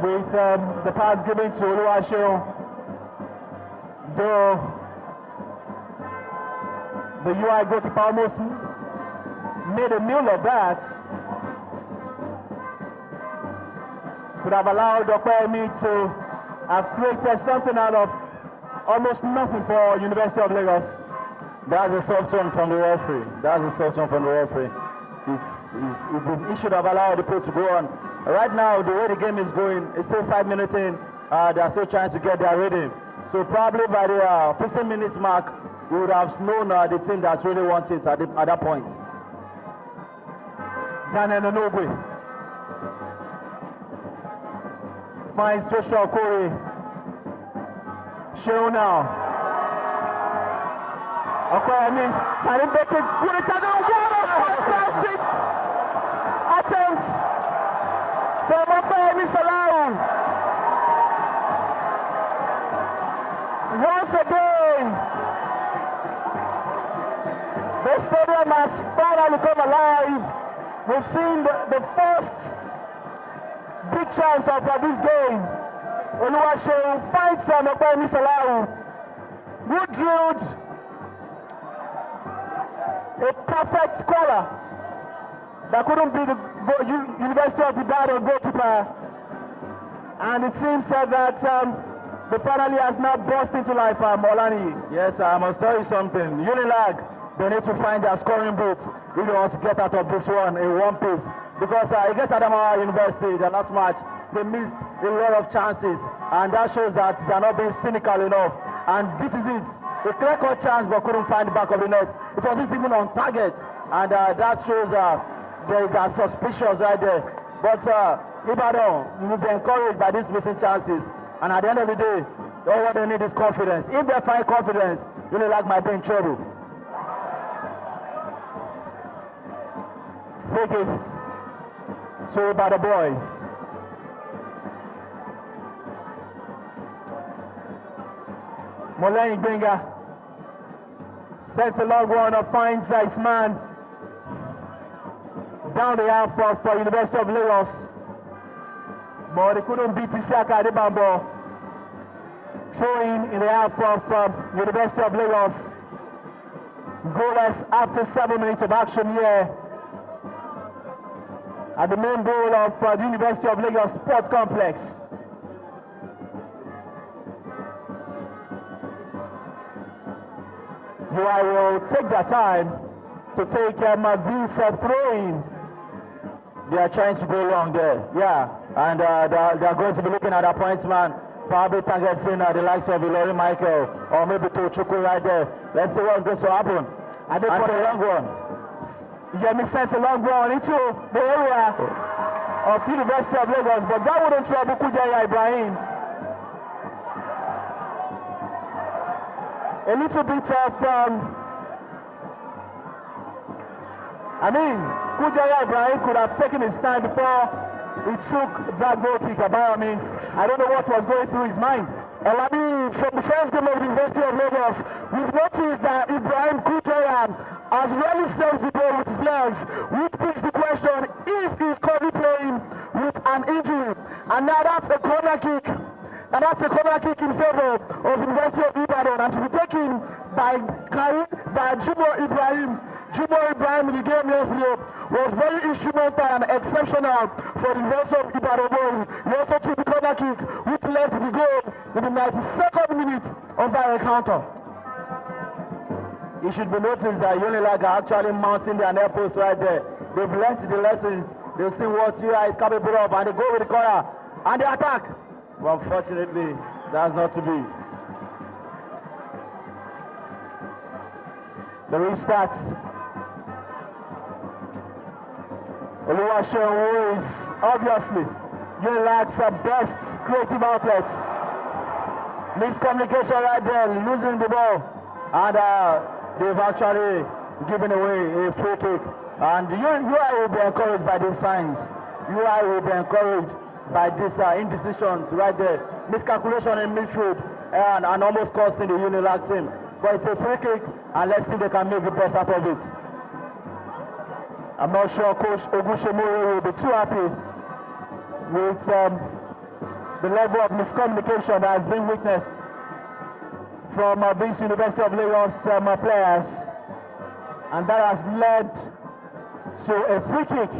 with the pass given to Oluwaseun. Though the UI goalkeeper almost made a meal of that, could have allowed Opeyemi to have created something out of almost nothing for University of Lagos. That's a soft one from the referee. He should have allowed the play to go on. Right now, the way the game is going, it's still 5 minutes in. They are still trying to get their rhythm. So probably by the 15 minutes mark, we would have known the team that really wants it at that point. Daniel Nuga finds Joshua Corey. Show now. Opeyemi, can he make it? Good attack! Fantastic attempt from Opeyemi Salau. Once again, the stadium has finally come alive. We've seen the first big chance of this game. Oluwaseun finds Opeyemi Salau, who drilled a perfect scorer that couldn't be the University of Ibadan goalkeeper. And it seems that the finale has now burst into life, Olani. Yes, I must tell you something. Unilag, they need to find their scoring boots if they want to get out of this one in one piece. Because against Adamawa University, the last match, they missed a lot of chances. And that shows that they are not being cynical enough. And this is it. A clear-cut chance but couldn't find the back of the net. It wasn't even on target. And that shows they are suspicious right there. But Ibadan will be encouraged by these missing chances. And at the end of the day, all what they need is confidence. If they find confidence, Unilag might be in trouble. Take it. So by the boys. Moleyin Gbenga sends a long one and finds his man down the half of University of Lagos. But they couldn't beat Isiaka Adebambo. Throwing in the half of University of Lagos. Goalless after 7 minutes of action here at the main goal of the University of Lagos Sports Complex. UI will take their time to take McVee's throwing. They are trying to go long there. Yeah, and they are going to be looking at appointment, probably targeting the likes of Ilori Michael or maybe Tochukwu right there. Let's see what's going to happen. And for the long one. Yemi sends a long one into the area of University of Lagos, but that wouldn't trouble Kujaya Ibrahim. A little bit of, Kujaya Ibrahim could have taken his time before he took that goal kick. I don't know what was going through his mind. From the first game of the University of Lagos, we've noticed that Ibrahim Kujaya has really saved the ball with his legs, which brings the question if he's currently playing with an injury. And now that's a corner kick. And that's a corner kick in favor of University of Ibadan, and to be taken by Jumo Ibrahim. Jumo Ibrahim in the game yesterday was very instrumental and exceptional for the University of Ibadan boys. He also took the corner kick, which led to the goal in the 92nd minute of that encounter. It should be noticed that Unilag are actually mounting their net post right there. They've learned the lessons. They've seen what UI is capable of, and they go with the corner and they attack. Well, unfortunately, that's not to be. The restart. Oluwaseun, who is obviously Unilag's best creative outlet. Miscommunication right there, losing the ball. And they've actually given away a free kick. And UI will be encouraged by these signs. UI will be encouraged by these indecisions right there. Miscalculation in midfield and almost costing the Unilag team. But it's a free kick, and let's see if they can make the best out of it. I'm not sure Coach Ogushemuri will be too happy with the level of miscommunication that has been witnessed from these University of Lagos players, and that has led to a free kick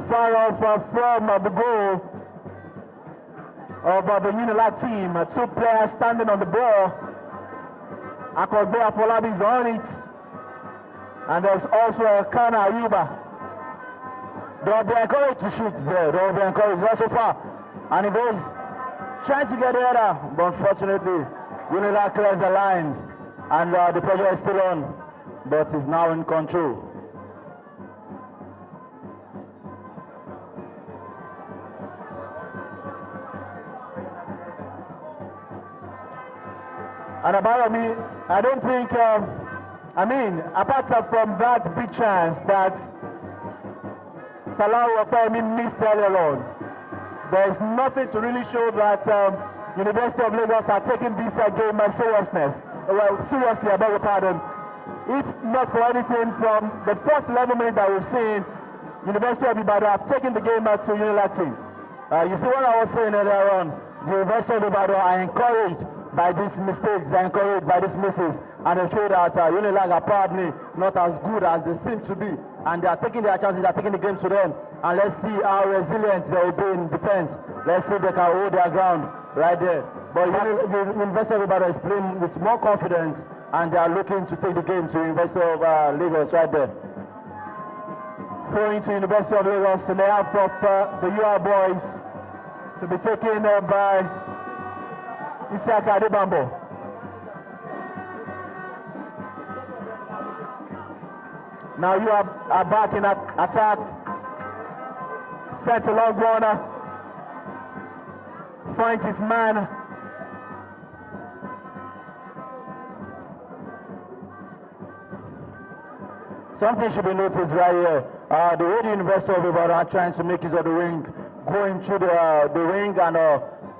far off from the goal of the Unilag team. Two players standing on the ball. Akogbe Afolabi is on it, and there's also a Kana Ayuba. They'll be encouraged to shoot there. They'll be encouraged. That's so far. And it goes trying to get the header, but unfortunately, Unilag clears the lines, and the pressure is still on, but is now in control. And about me, I don't think, apart from that big chance that Salah Wafemi missed earlier on, there's nothing to really show that University of Lagos are taking this game seriously, I beg your pardon. If not for anything, from the first 11 minutes that we've seen, University of Ibadan have taken the game to Unilag team. You see what I was saying earlier on, the University of Ibadan are encouraged by these mistakes, they're encouraged by these misses, and they show that Unilag are probably not as good as they seem to be, and they are taking their chances, they are taking the game to them, and let's see how resilient they will be in defense. Let's see if they can hold their ground right there. But the University of Ibadan is playing with more confidence, and they are looking to take the game to University of Lagos right there. Throwing to University of Lagos in the half of the UR boys to be taken by Isiaka Adebambo. Now you are back in attack. Sent a long runner. Finds his man. Something should be noticed right here. The way the University of Ibadan are trying to make use of the ring, going through the ring and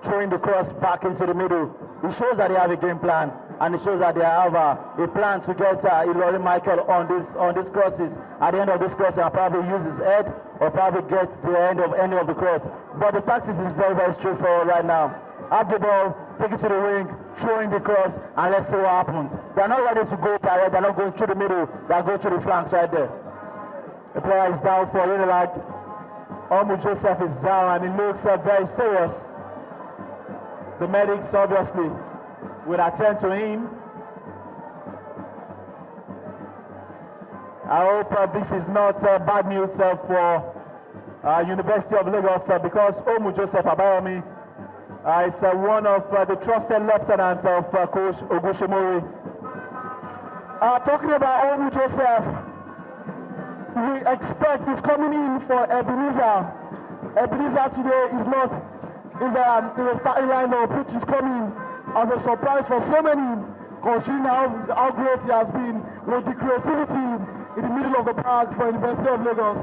throwing the cross back into the middle. It shows that they have a game plan, and it shows that they have a plan to get Ilori Michael on these crosses. At the end of this cross, he'll probably use his head or probably get the end of any of the cross. But the tactics is very, very straightforward right now. Have the ball, take it to the ring, throwing the cross, and let's see what happens. They're not ready to go direct, they're not going through the middle, they're going through the flanks right there. The player is down for Unilag. Omu Joseph is down, and he looks very serious. The medics obviously will attend to him. I hope this is not bad news for University of Lagos because Omu Joseph Abayomi is one of the trusted lieutenants of Coach Ogushimori. Talking about Omu Joseph, we expect he's coming in for Ebenezer. Ebenezer today is not in the starting lineup, which is coming as a surprise for so many, considering how great he has been with the creativity in the middle of the park for University of Lagos.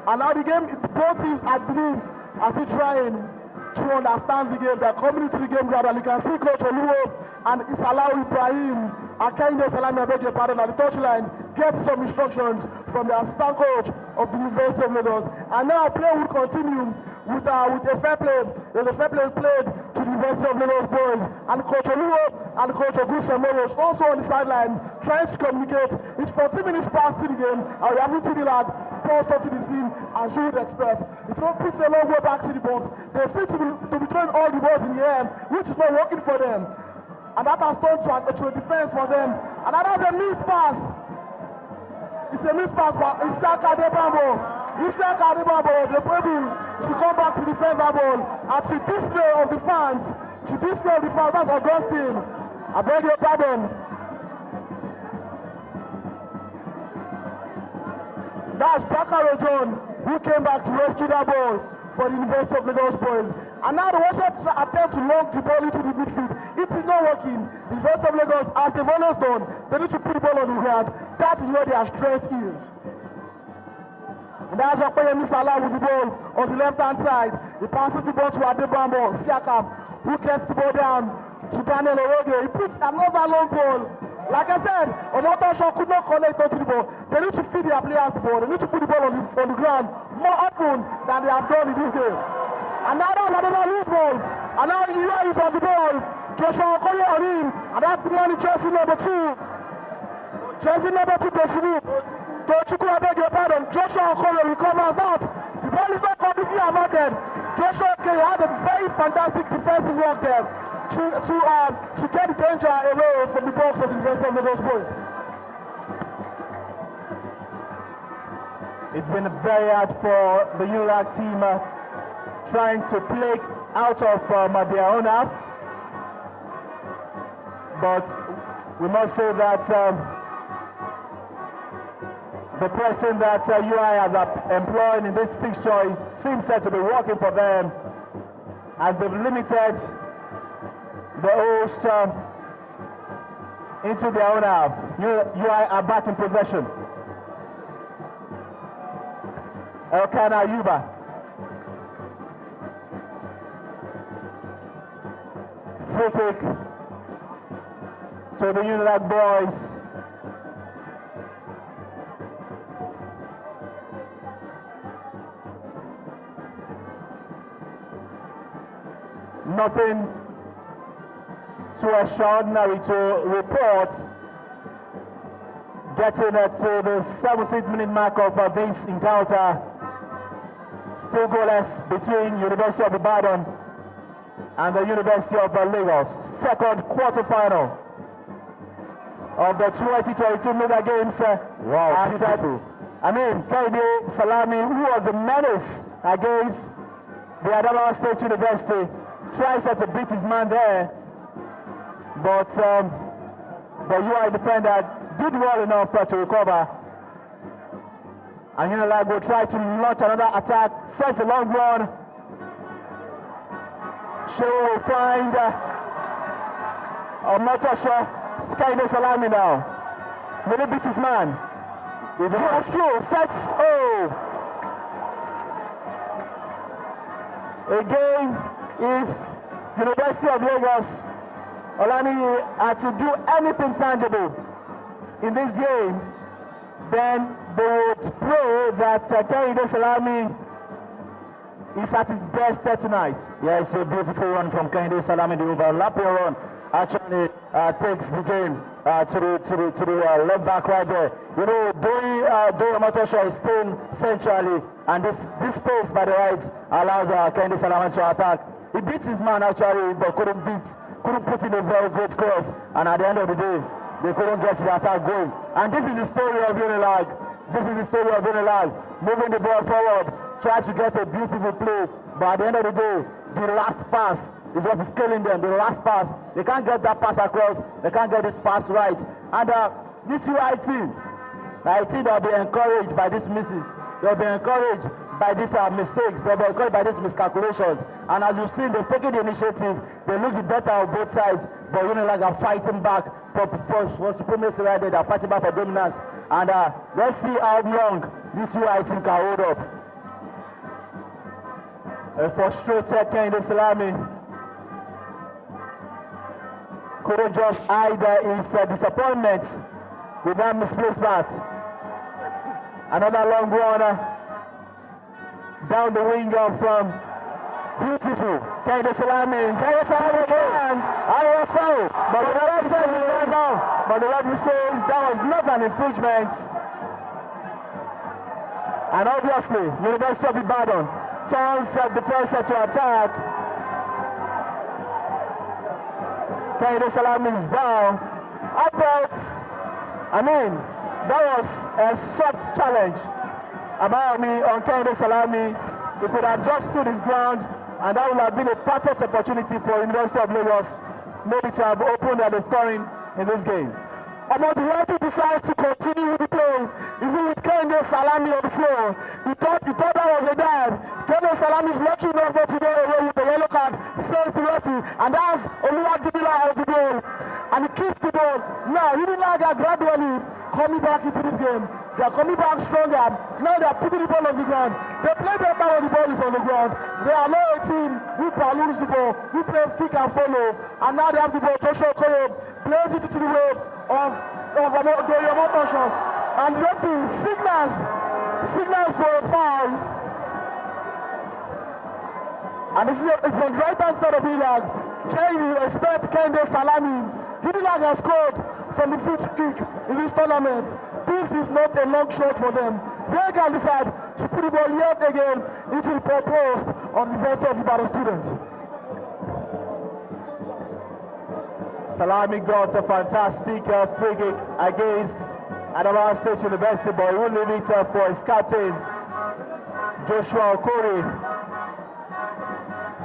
And now the game, both teams, I believe, are still trying to understand the game. They're coming into the game gradually. You can see Coach Oluwo and Isalau Ibrahim, Akinde Salami, I beg your pardon, at the touchline, get some instructions from the assistant coach of the University of Lagos. And now play will continue with a fair play. There's a fair play played to the University of Lagos boys. And Coach Oluwo and Coach Ogushimori also on the sideline trying to communicate. It's 14 minutes past the game, and we haven't seen the lad post up to the scene as you would expect. It puts a long way back to the box. They seem to be throwing all the balls in the air, which is not working for them. And that has turned to a defense for them. And that has a missed pass. It's a missed pass for Isiaka Adebambo. Isiaka Adebambo was able to come back to defend that ball. And to display of the fans, that's Augustine. I beg your pardon. That's Bakaro John, who came back to rescue that ball for the University of Lagos boys. And now they also attempt to lock the ball into the midfield. It is not working. The University of Lagos, as they've always done, they need to put the ball on the ground. That is where their strength is. And that's what Oyemi Salah with the ball on the left-hand side. He passes the ball to Adebambo, Siakam, who gets the ball down to Daniel Oroge. He puts another long ball. Like I said, Omotosho could not connect onto the ball. They need to feed their players the ball. They need to put the ball on the ground more often than they have done in this game. And now that's another loose ball. And now UI is on the ball. Joshua Okoye on him. And that's the money Chelsea number 2. Chelsea number 2 to Sunu. To Chukwu, I beg your pardon. Joshua Okoye recovers that. The ball is not completely averted. Joshua Okoye had a very fantastic defensive work there to get the danger away from the box of the University of Lagos boys. It's been very hard for the Unilag team trying to play out of their own half. But we must say that the person that UI has employed in this fixture seems set to be working for them, as they've limited the host into their own half. UI are back in possession. Elkan Ayuba. Free kick to the Unilag boys. Nothing too extraordinary to report. Getting to the 17th minute mark of this encounter. Still goalless between University of Ibadan and the University of Lagos. Second quarter-final of the 2022 Nuga Games. Wow, beautiful. Kehinde Salami, who was a menace against the Adamawa State University, tries to beat his man there, but the UI defender did well enough to recover. And Unilag will try to launch another attack, sends a long run. She will find, I'm not sure, Kehinde Salami now. Will he beat his man? That's true, sets, Again, if University of Lagos, Olani had to do anything tangible in this game, then they would pray that Kehinde Salami is at his best tonight. Yeah, it's a beautiful run from Kehinde Salami. The overlapping run actually takes the game to the left back right there. You know, Doyle Matosha is staying centrally, and this space by the right allows Kehinde Salami to attack. He beats his man actually, but couldn't put in a very great cross, and at the end of the day, they couldn't get the attack going. And this is the story of Unilag. Moving the ball forward, try to get a beautiful play, but at the end of the day, the last pass is what is killing them. The last pass, they can't get that pass across, they can't get this pass right. And this UI team, I think they'll be encouraged by these misses. They'll be encouraged by these mistakes. They'll be encouraged by these miscalculations. And as you've seen, they've taken the initiative. They look the better of both sides, but Unilag are fighting back for supremacy right there. They're fighting back for dominance. And let's see how long this UI team can hold up. A frustrated Kehinde Salami couldn't just hide his disappointment with that misplaced pass. Another long run down the wing from beautiful Kehinde Salami again. I was foul, but the referee says that was not an infringement. And obviously, University of Ibadan turns the pressure to attack. Kehinde Salami is down. That was a soft challenge on Kehinde Salami. He could have just stood his ground, and that would have been a perfect opportunity for University of Lagos maybe to have opened the scoring in this game. The referee decides to continue with the play, even with Kehinde Salami on the floor. He thought that was a dive. Kehinde Salami is lucky enough to get away with the yellow card, saves the referee, and that's Oluwadimila out the ball. And he keeps the ball. Now, Unilag are gradually coming back into this game. They are coming back stronger. Now they are putting the ball on the ground. They play better when the ball is on the ground. They are not a team who lose the ball, who plays kick and follow. And now they have the ball. Joshua Okoye plays it to the way of Doyomotosho. And referee signals for a foul. And this is it's on the right-hand side of Unilag. Can you expect Kende Salami? Unilag has scored from the free kick in this tournament. This is not a long shot for them. They can decide to put the ball yet again into the post on the best of the battle students. Salami got a fantastic free kick against Adamawa State University, but he will leave it for his captain, Joshua Okori.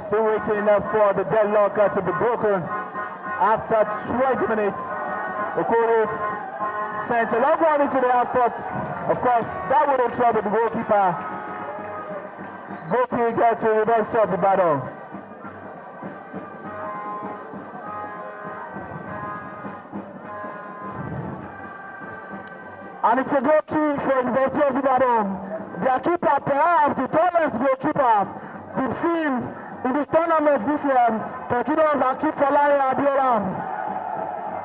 Still waiting for the deadlock to be broken. After 20 minutes, Okori sent a long one into the output. Of course, that would have troubled the goalkeeper. Goal kick to the rest of the battle. And it's a goal kick for University of Ibadan. Their keeper, perhaps the tallest goalkeeper we've seen in this tournament this year, Tekidos and keep Salari Abiola.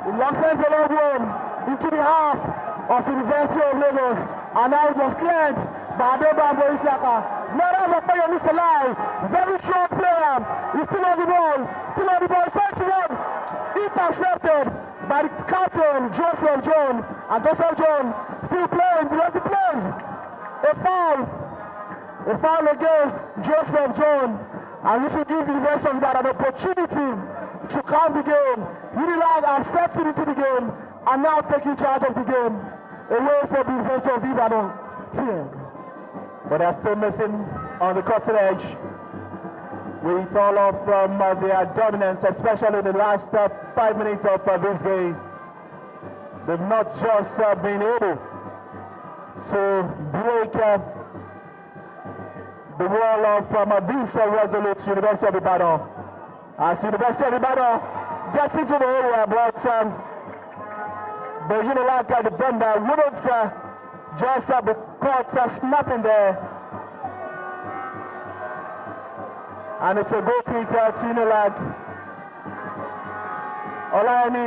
He lost a long one into the half of University of Lagos, and now it was cleared by Adeba Boisiaka. Nara Zapayomi Salai, very strong player. He's still on the ball, search one, intercepted by the captain Joseph John, and Joseph John still playing, because he plays a foul against Joseph John, and we should give the rest of that an opportunity to calm the game. Unilag have stepped into the game and now taking charge of the game away from the University of Ibadan team. But they're still missing on the cutting edge. We fall off from their dominance, especially the last 5 minutes of this game. They've not just been able to break the wall of this resolute University of Ibadan. As University of Ibadan gets into the area, but the Unilag defender wouldn't just be caught snapping there. And it's a goal kick to Unilag. Olani,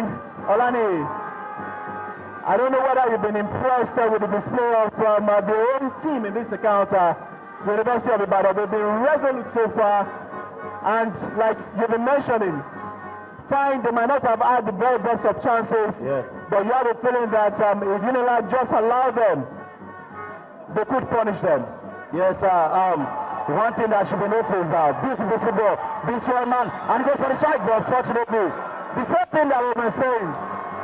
I don't know whether you've been impressed with the display of the own team in this encounter. The University of Ibadan, they've been resolute so far, and like you've been mentioning, fine, they might not have had the very best of chances, but you have a feeling that if Unilag just allow them, they could punish them. Yes, one thing that should be noticed is beautiful football, this one man, and he goes for the strike, but unfortunately, the same thing that we've been saying,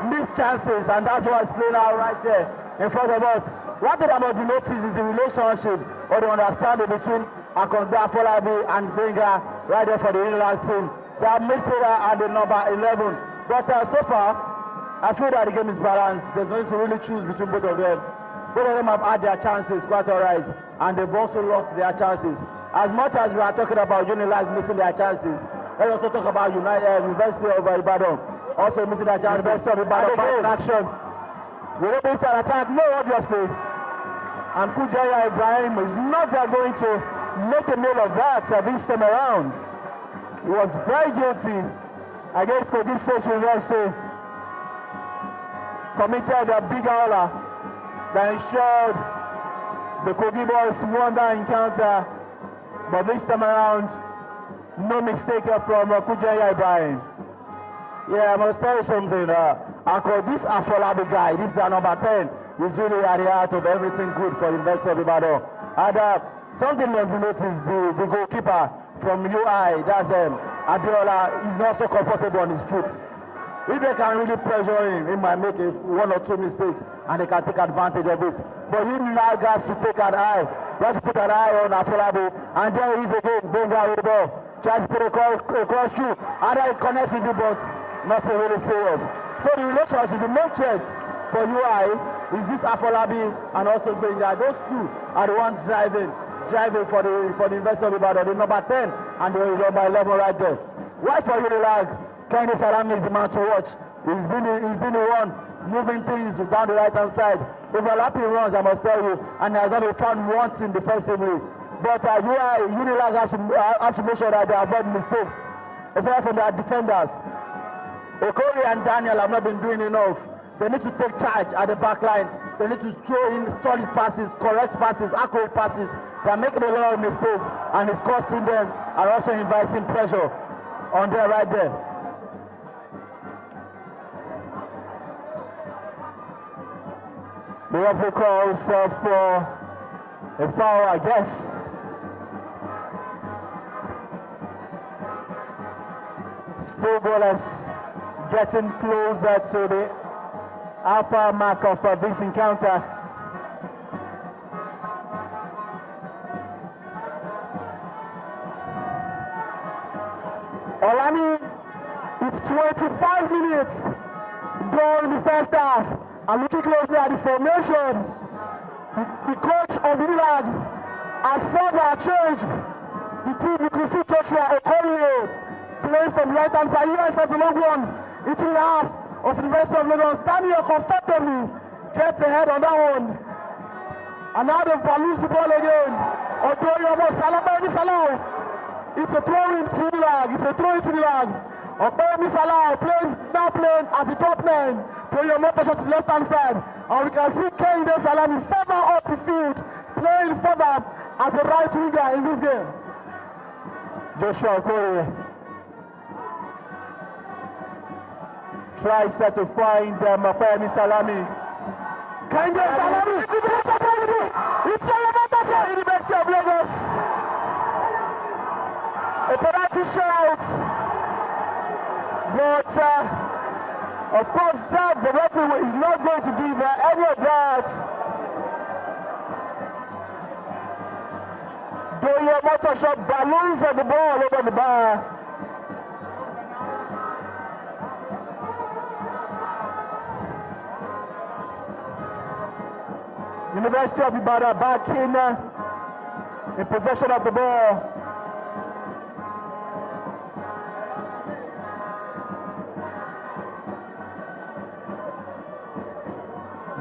missed chances, and that's why it's playing out right there in front of us. One thing about the notice is the relationship or the understanding between Akonde Afolabi and Benga right there for the Unilag team. They are midfielder and the number 11. But so far, I feel that the game is balanced. There's no need to really choose between both of them. Both of them have had their chances quite alright, and they've also lost their chances. As much as we are talking about Unilag missing their chances, let's also talk about University of Ibadan also missing their chances. University of Ibadan in action. We're able to attack, no, obviously. And Kujaya Ibrahim is not going to make a meal of that this time around. He was very guilty against Kogi State University. Committed a big howler that ensured the Kogi boys won that encounter. But this time around, no mistake from Kujaya Ibrahim. Yeah, I must tell you something. This Afolabi guy, this is the number 10. He's really at the heart of everything good for University of Ibadan. And something that we noticed, the goalkeeper from UI, that's Abiola, is not so comfortable on his foot. If they can really pressure him, he might make one or two mistakes and they can take advantage of it. But he now has to take an eye. He has to put an eye on Afolabi. And there he is again, Benga with the ball. Tries to put a cross through. And then he connects with the ball. Nothing really serious. So the relationship, the main threat for UI is this Afolabi and also Benga. Those two are the ones driving for the University of Ibadan, the number 10 and the number 11 right there. Why for Unilag? Kende Salami is the man to watch. He's been the one moving things down the right hand side. Overlapping runs, I must tell you, and he has not been found once in defensively. But Unilag has to make sure that they avoid mistakes, especially from their defenders. Okori and Daniel have not been doing enough. They need to take charge at the back line. They need to throw in solid passes, correct passes, accurate passes, They're making a lot of mistakes, and it's costing them and also inviting pressure on them right there. The referee calls for a foul, I guess. Still goalless, getting closer to the half-hour mark of this encounter. Olami, it's 25 minutes gone in the first half. I'm looking closely at the formation. The coach of Unilag has further changed the team. You can see Joshua Okoye playing from right hand side. US has a long one into the half of the University of Lagos. Daniel comfortably gets ahead on that one. And now they've lose the ball again. Odoyo Salah. It's a throw in to the lag. It's a throw into the lag. Okoye Salah plays now playing as the top man. Toyo Motosho to the left hand side. And we can see Kehinde Salami further up the field, playing further as a right winger in this game. Joshua Okoye tries to find Okoye Salami. Kehinde Salami! It's Toyo Motosho, University of Lagos. A penalty shot. But of course, the referee is not going to give any of that. Doyo Motosho balloons the ball over the bar. University of Ibadan back in possession of the ball.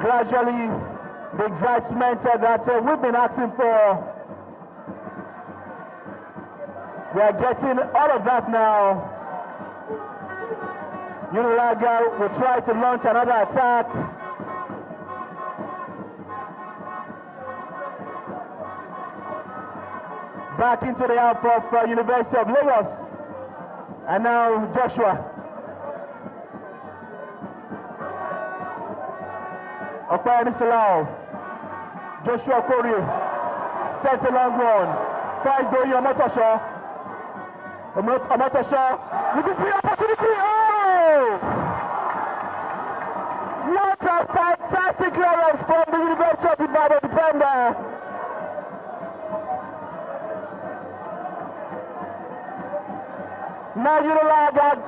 Gradually, the excitement that we've been asking for, we are getting all of that now. Unilag will try to launch another attack. Back into the half of University of Lagos. And now Joshua. Okoye Salah, Joshua Okoye sets a long one. Finds Doyo Motosho. Motosho with the free opportunity. Oh! What a fantastic clearance from the University of Ibadan defender. Now Unilag are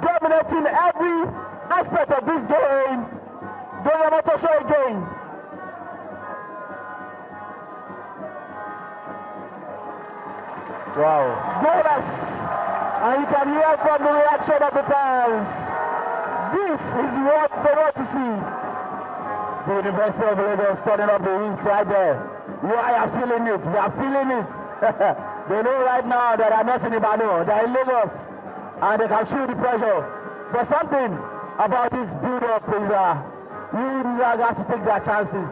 dominating every aspect of this game. Doyo Motosho again. Wow. Goalless. And you can hear from the reaction of the fans. This is what they want to see. The University of Lagos turning up the heat right there. You are feeling it. They are feeling it. They know right now that I'm not in Ibadan. They are in Lagos. And they can feel the pressure. But something about this build-up is Unilag have to take their chances,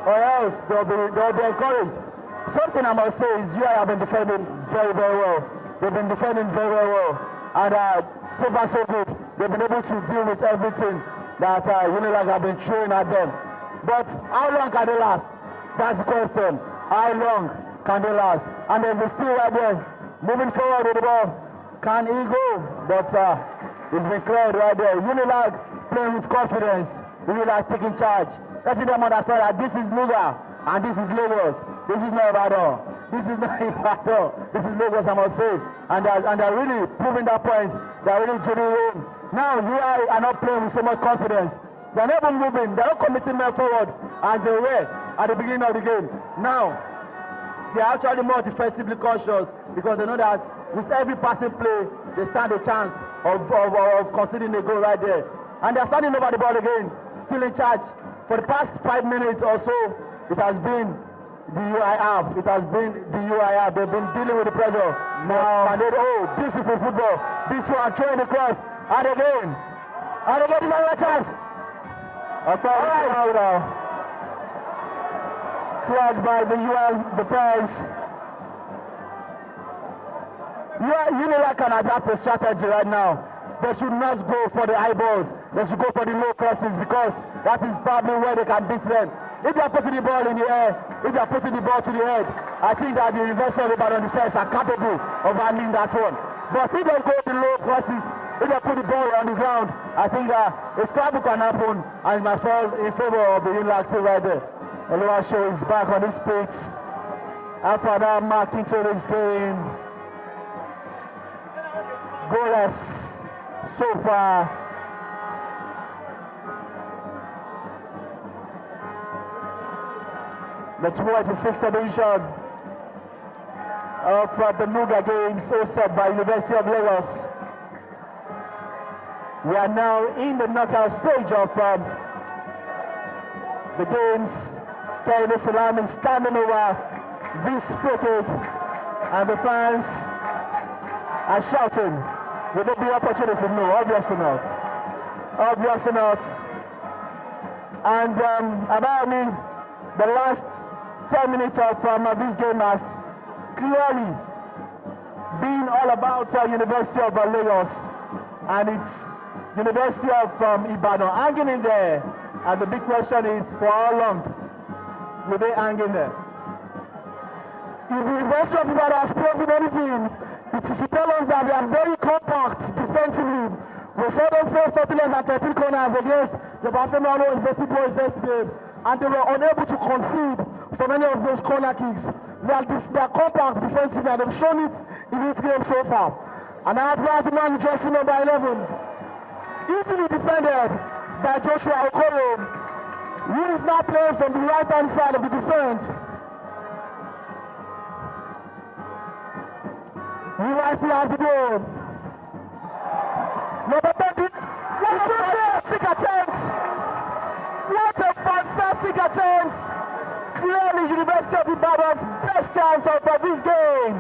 or else they'll be encouraged. Something I must say is UI have been defending very, very well. They've been defending very, very well. And so far so good. They've been able to deal with everything that Unilag have been throwing at them. But how long can they last? That's the question. How long can they last? And there's a steal right there. Moving forward with the ball. Can he go? But it's been cleared right there. Unilag playing with confidence. Unilag taking charge. Letting them understand that this is Nuga and this is Lagos. This is not Ibadan. This is not Ibadan. This is Lagos, I must say. And they're really proving that point. They're really drilling in. Now UI are not playing with so much confidence. They're not even moving. They're not committing men forward as they were at the beginning of the game. Now they're actually more defensively conscious because they know that with every passing play, they stand a chance of conceding a goal right there. And they're standing over the ball again. Still in charge. For the past 5 minutes or so, it has been the UIF. It has been the UIF. They've been dealing with the pressure. Now, and then, beautiful football. This one throwing the cross. And again, this is another chance. Okay, all right. Flagged by the US defense. Unilag can adapt a strategy right now. They should not go for the high balls. They should go for the low crosses because that is probably where they can beat them. If they are putting the ball in the air, if they are putting the ball to the head, I think that the University of Ibadan defense are capable of handling that one. But if they go to the low crosses, if they put the ball on the ground, I think a scramble can happen and it might fall in favor of the Unilag team right there. Oluwaseun is back on his pitch after that mark into this game. Goalless so far. The 26th edition of the Nuga games hosted by University of Lagos. We are now in the knockout stage of the games. Kehinde Salami standing over this free kick and the fans are shouting. Will there be opportunity? No, obviously not. Obviously not. And about me, the last 10 minutes of this game has clearly been all about University of Lagos and it's University of Ibadan hanging in there. And the big question is, for how long will they hang in there? If the University of Ibadan has proven anything, it is to tell us that they are very compact defensively. We saw them face 13 and 13 corners against the Bafemano University Boys yesterday, and they were unable to concede for many of those corner kicks. They are compact defensively, and they've shown it in this game so far. And I have the man jersey number 11, easily defended by Joshua Okoro, who is now playing from the right-hand side of the defense. He rightly has the ball. Number 30. What a fantastic attempt! What a fantastic attempt! Clearly, University of Ibadan's best chance of this game.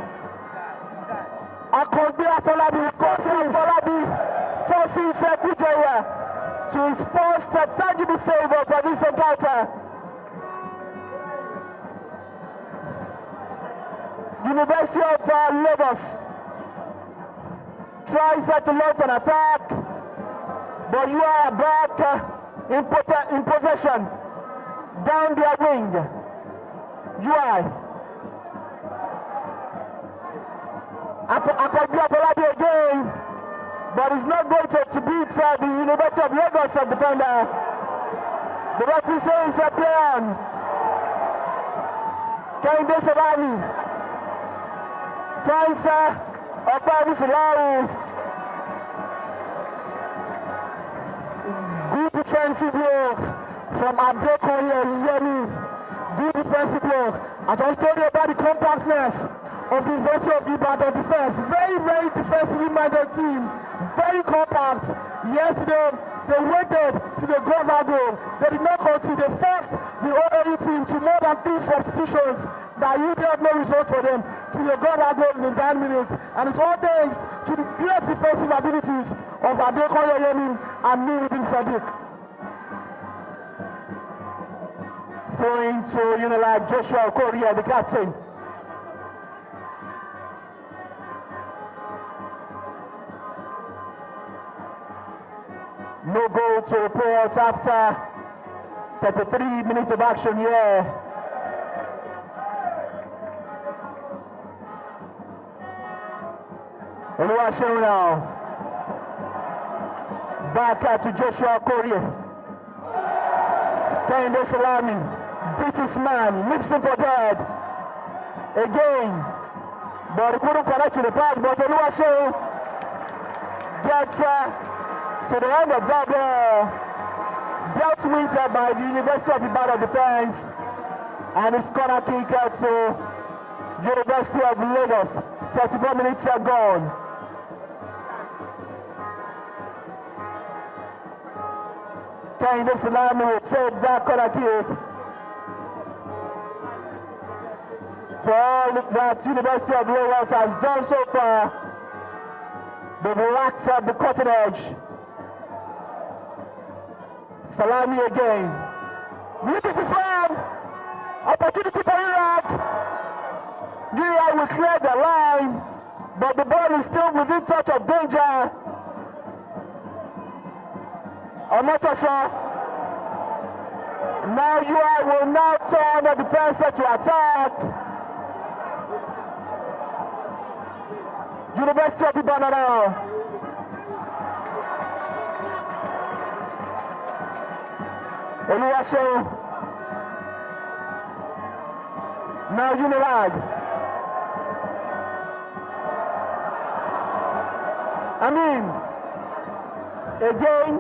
Akonde Afolabi forces Kujaya to his first tangible save for this encounter. University of Lagos tries to launch an attack, but you are back in possession down their wing. UI Akonde Afolabi again, but he's not going to beat the University of Lagos defender. The referee says play on. Kehinde Salami finds Opari Filaru. Good defensive work from Adekoye Yemi. Good defensive work. I just told you about the compactness of the University of Ibadan defense. Very, very defensively minded team. Very compact. Yesterday, they waited to the goal goal. They did not concede. They forced the OAE team to more than 3 substitutions that you have no result for them to the goal goal in 9 minutes. And it's all thanks to the great defensive abilities of Adekoye Yemi and Nuruddin Sadiq. Throwing to Unilag, Joshua Okorie, the captain. No goal to report after 33 minutes of action here. Oluwaseun now. Back to Joshua Okorie. Kehinde Salami beats his man, leaves him for dead. Again. But he couldn't connect to the pass, but Oluwaseun gets to the end of that ball, dealt with by the University of Ibadan defense, and it's corner kick to University of Lagos. 34 minutes are gone. Kehinde Salami will take that corner kick. For all that University of Lagos has done so far, they've relaxed at the cutting edge. Salami again. Beautiful from Opportunity for Unilag. Unilag will clear the line, but the ball is still within touch of danger. Omotosho. Now UI will now turn the defense to attack. University of Ibadan now. Oluwaseun. Now Unilag. I mean, again,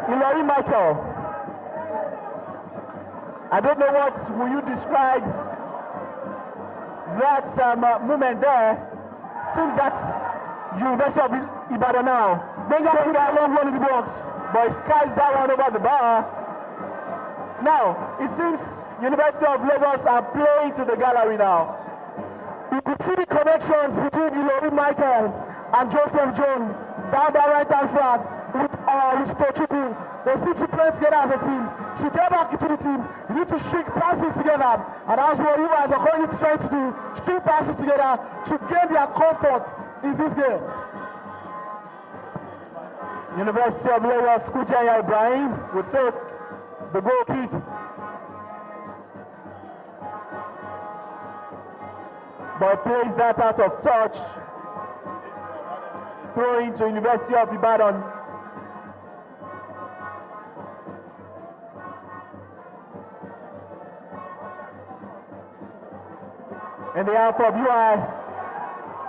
Ilori Michael. I don't know what will you describe that moment there. Seems that University of Ibadan now. Benga put that long one in the box, but it skies that one over the bar. Now, it seems University of Lagos are playing to the gallery now. You could see the connections between Ilori Michael and Joseph Jones down the right-hand flag with Tochukwu. They seem to play together as a team. To get back into the team, you need to string passes together. And that's what you guys are currently trying to do. String passes together to gain their comfort in this game. University of Lagos, Kujaya Ibrahim will take the goal kick. But plays that out of touch. Throwing to University of Ibadan. In the half of UI,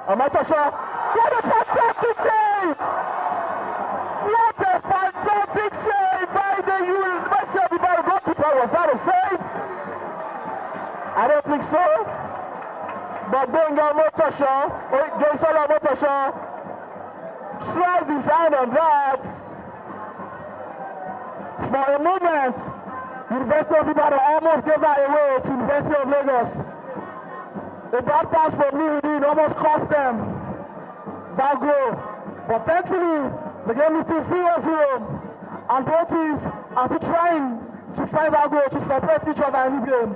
Omotosho. What a fantastic save! What a fantastic save by the University of Ibadan goalkeeper. Was that a save? I don't think so. But Benga Omotosho tries his hand on that. For a moment, University of Ibadan almost gave that away to University of Lagos. A bad pass from Nuga almost cost them that goal. But thankfully, the game is still 0-0. And both teams are still trying to find that goal to separate each other in this game.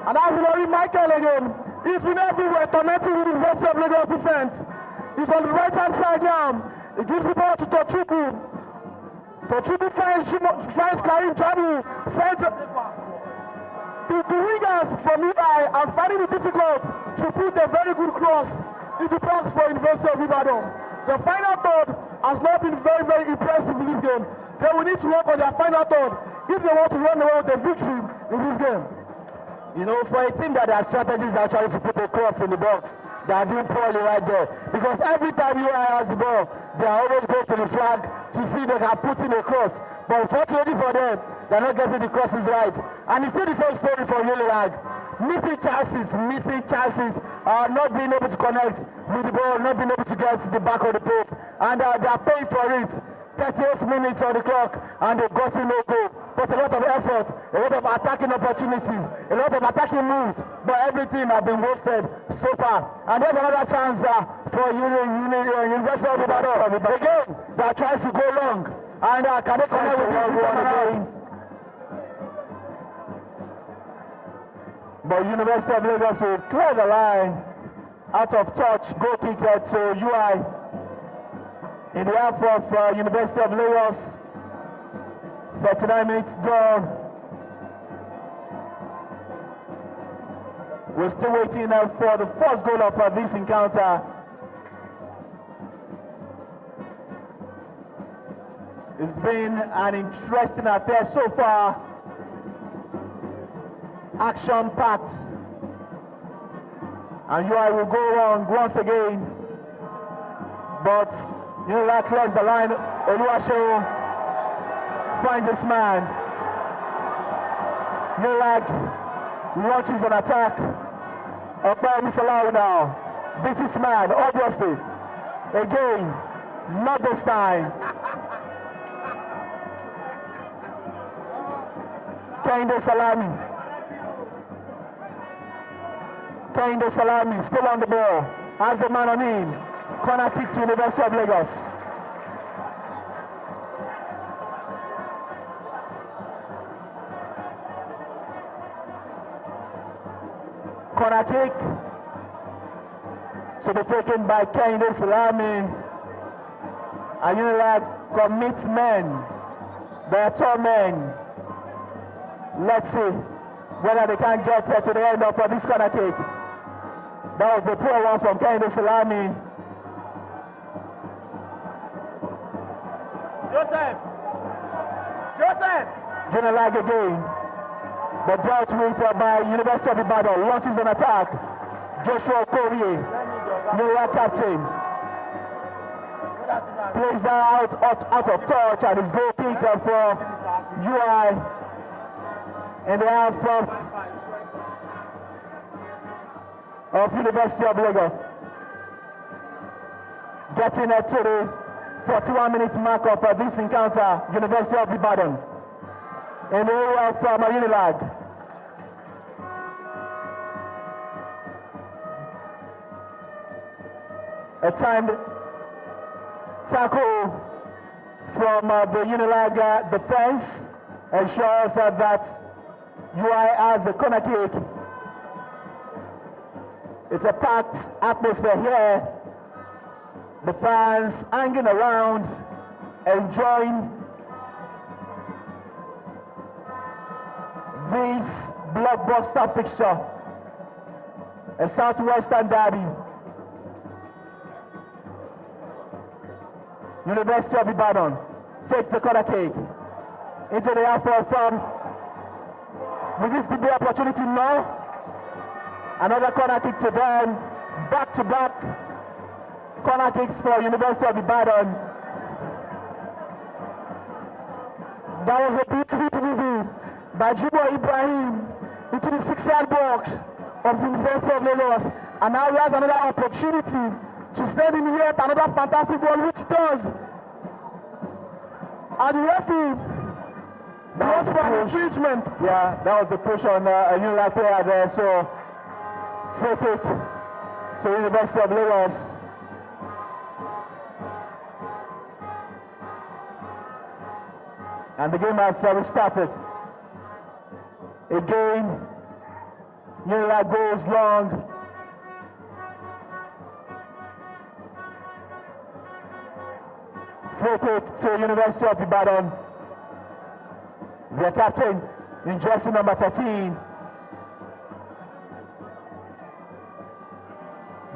And that's Ilori Michael again. He's been everywhere, tormenting with the University of Lagos defense. He's on the right-hand side now. He gives the ball to Tochukwu. Tochukwu finds Karim Jabu. The wingers from UI are finding it difficult to put a very good cross into box for University of Ibadan. The final third has not been very, very impressive in this game. They will need to work on their final third if they want to run away with a victory in this game. You know, for a team that their strategy is actually to put a cross in the box, they are doing poorly right there. Because every time UI has the ball, they are always going to the flag to see they can put in a cross. But unfortunately for them, they're not getting the crosses right. And it's still the same story for Unilag. Missing chances, not being able to connect with the ball, not being able to get to the back of the post. And they are paying for it. 38 minutes on the clock, and they've gotten no goal. But a lot of effort, a lot of attacking opportunities, a lot of attacking moves, but everything has been wasted so far. And there's another chance for University of Ibadan. Again, they are trying to go long. And can they connect with this one again? But University of Lagos will clear the line. Out of touch, goal kick to UI. In the half of University of Lagos, 39 minutes gone. We're still waiting for the first goal of this encounter. It's been an interesting affair so far. Action-packed. And UI will go on once again. But Unilag clears the line. Oluwaseun finds this man. Unilag launches an attack. Okpara Misalau now. Beats his man, obviously. Again, not this time. Kehinde Salami still on the ball. Has the man on him. Corner kick to University of Lagos. corner kick to be taken by Kehinde Salami. And Unilag commits men. They are 12 men. Let's see whether they can get to the end of this corner kick. That was a poor one from Kehinde Salami. Joseph! Unilag again. The dealt with by University of Ibadan. Launches an attack. Joshua Korie, Nuga captain. Plays out of touch and his goal kick for UI in the half of University of Lagos. Getting to the 41-minute mark of this encounter, University of Ibadan in the area of Unilag. A timed tackle from the Unilag defense ensures that UI has a corner kick. It's a packed atmosphere here. The fans hanging around, enjoying this blockbuster fixture, a Southwestern derby. University of Ibadan takes the corner kick into the half of will this be the opportunity now? Another corner kick to them, back-to-back corner kicks for University of Ibadan. That was a beautiful delivery by Jibo Ibrahim into the 6-yard box of University of Lagos, and now he has another opportunity to send in yet another fantastic ball, which he does. And the referee goes for an infringement. Yeah, that was a push on a Unilag player there, so free kick to University of Lagos. And the game has restarted. Again, Unilag goes long. Free kick to University of Ibadan. Their captain in jersey number 13.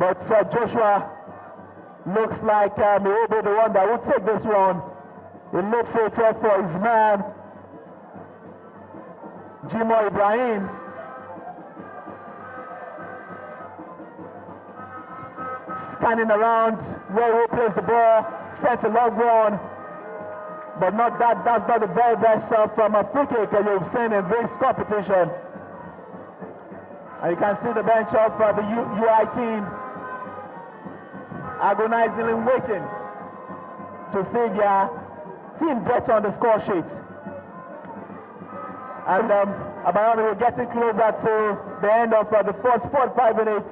But Joshua looks like he will be the one that will take this one. He looks it for his man, Jimo Ibrahim. Scanning around where he will place the ball, sends a long one. But not that, that's not the very best from a free kick you've seen in this competition. And you can see the bench of the UI team agonizingly waiting to see their team get on the score sheet. And Abayomi, we're getting closer to the end of the first 45 minutes.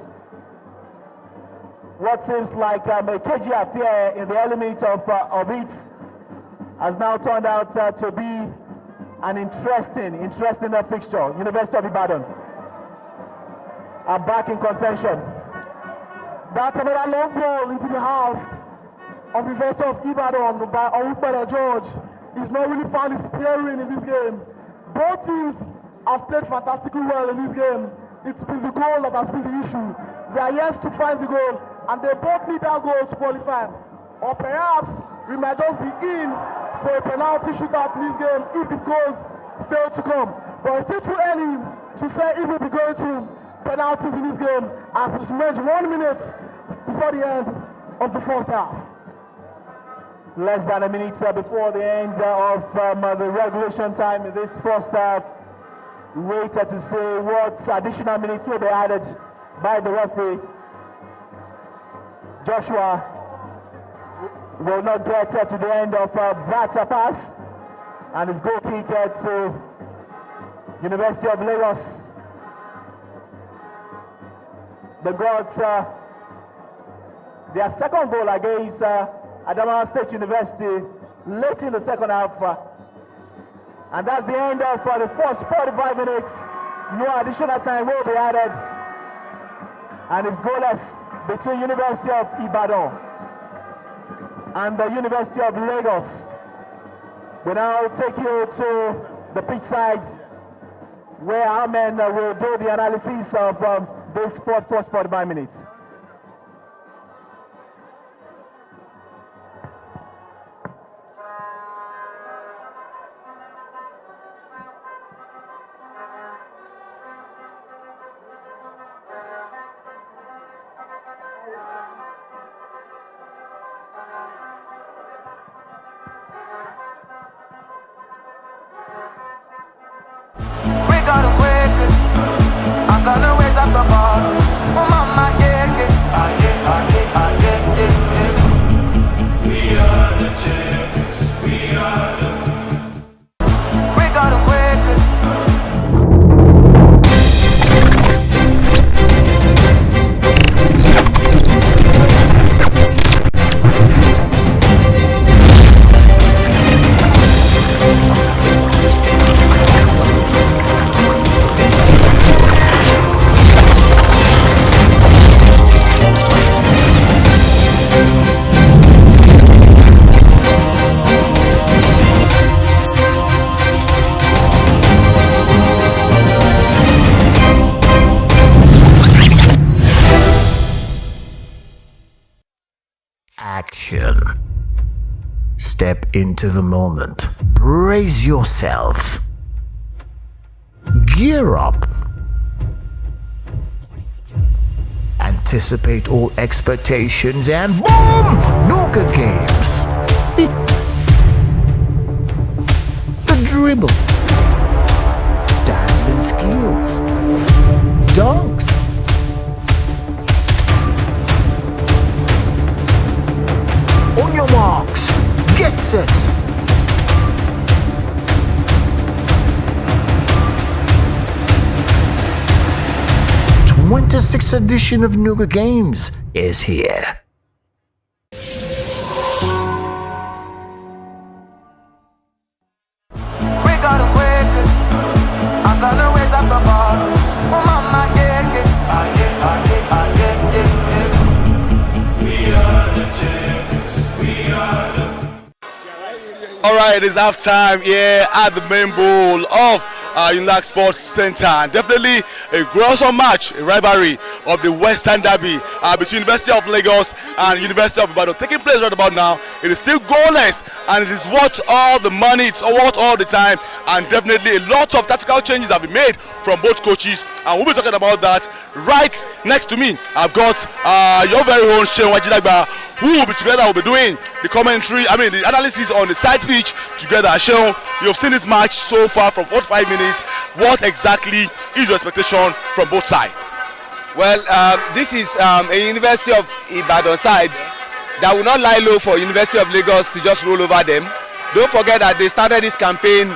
What seems like a cagey affair in the early minutes of it has now turned out to be an interesting fixture. University of Ibadan are back in contention. That's another long ball into the half of University of Ibadan by Olufere George. He's not really found his pairing in this game. Both teams have played fantastically well in this game. It's been the goal that has been the issue. They are yet to find the goal, and they both need that goal to qualify. Or perhaps we might just be in for a penalty shootout in this game if the goals fail to come. But it's still too early to say if we'll be going to penalties in this game, as it remains 1 minute before the end of the first half. Less than a minute before the end of the regulation time in this first half. We waited to see what additional minutes will be added by the referee. Joshua will not get to the end of that pass, and his goal kick to University of Lagos. They got their second goal against Adamawa State University late in the second half. And that's the end of the first 45 minutes. No additional time will be added and it's goalless between University of Ibadan and the University of Lagos. We now take you to the pitch side where our men will do the analysis of this sport for 45 minutes. Action. Step into the moment. Brace yourself. Gear up. Anticipate all expectations and boom! Nuga games. Fitness. The dribbles. Dazzling skills. Dunks. On your marks, get set. The 26th edition of Nuga Games is here. Alright, it is half time here at the main bowl of Unilag Sports Center, and definitely a gruesome match, a rivalry of the Western Derby between University of Lagos and University of Ibadan taking place right about now. It is still goalless, and it is worth all the money, it's worth all the time, and definitely a lot of tactical changes have been made from both coaches, and we'll be talking about that. Right next to me, I've got your very own Sheon Wajidagba, who will be together, will be doing the commentary, the analysis on the side pitch together. Sheon, you've seen this match so far from 45 minutes. What exactly is your expectation from both sides? Well, this is a University of Ibadan side that will not lie low for University of Lagos to just roll over them. Don't forget that they started this campaign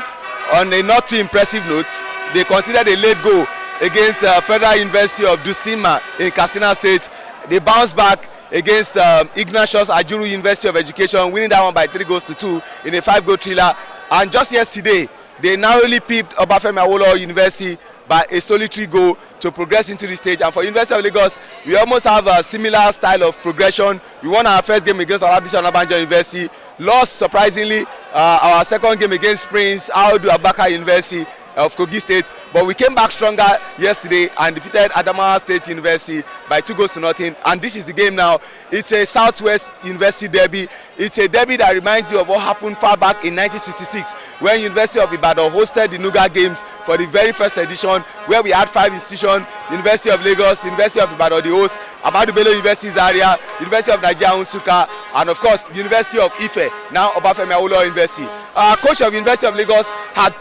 on a not too impressive note. They considered a late goal against Federal University of Dusima in Katsina State. They bounced back against Ignatius Ajuru University of Education, winning that one by 3-2 in a 5-goal thriller. And just yesterday, they narrowly pipped Obafemi Awolowo University by a solitary goal to progress into the stage. And for University of Lagos, we almost have a similar style of progression. We won our first game against Olabisi Onabanjo University, lost surprisingly our second game against Prince Audu Abubakar University of Kogi State, but we came back stronger yesterday and defeated Adamawa State University by 2-0. And this is the game now. It's a Southwest University derby. It's a derby that reminds you of what happened far back in 1966 when University of Ibadan hosted the Nuga Games for the very first edition, where we had 5 institutions: University of Lagos, University of Ibadan the host, Ahmadu Bello University Zaria, University of Nigeria Nsukka, and of course University of Ife, now Obafemi Awolowo University. Coach of University of Lagos had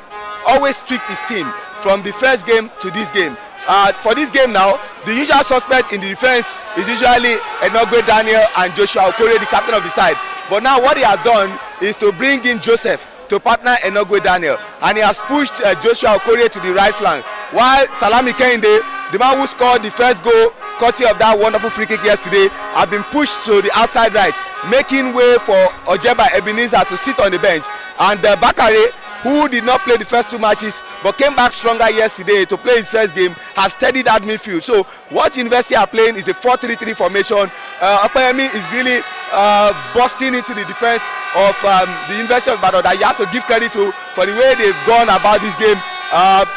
always tweaked his team from the first game to this game. For this game now, the usual suspect in the defense is usually Enogbe Daniel and Joshua Okorie, the captain of the side. But now what he has done is to bring in Joseph to partner Enogbe Daniel, and he has pushed Joshua Okorie to the right flank, while Salami Kehinde, the man who scored the first goal courtesy of that wonderful free kick yesterday, have been pushed to the outside right, making way for Ojeba Ebenezer to sit on the bench. And Bakare, who did not play the first 2 matches, but came back stronger yesterday to play his first game, has steadied that midfield. So what University are playing is a 4-3-3 formation. Opeyemi is really busting into the defense of the University of Ibadan that you have to give credit to for the way they've gone about this game.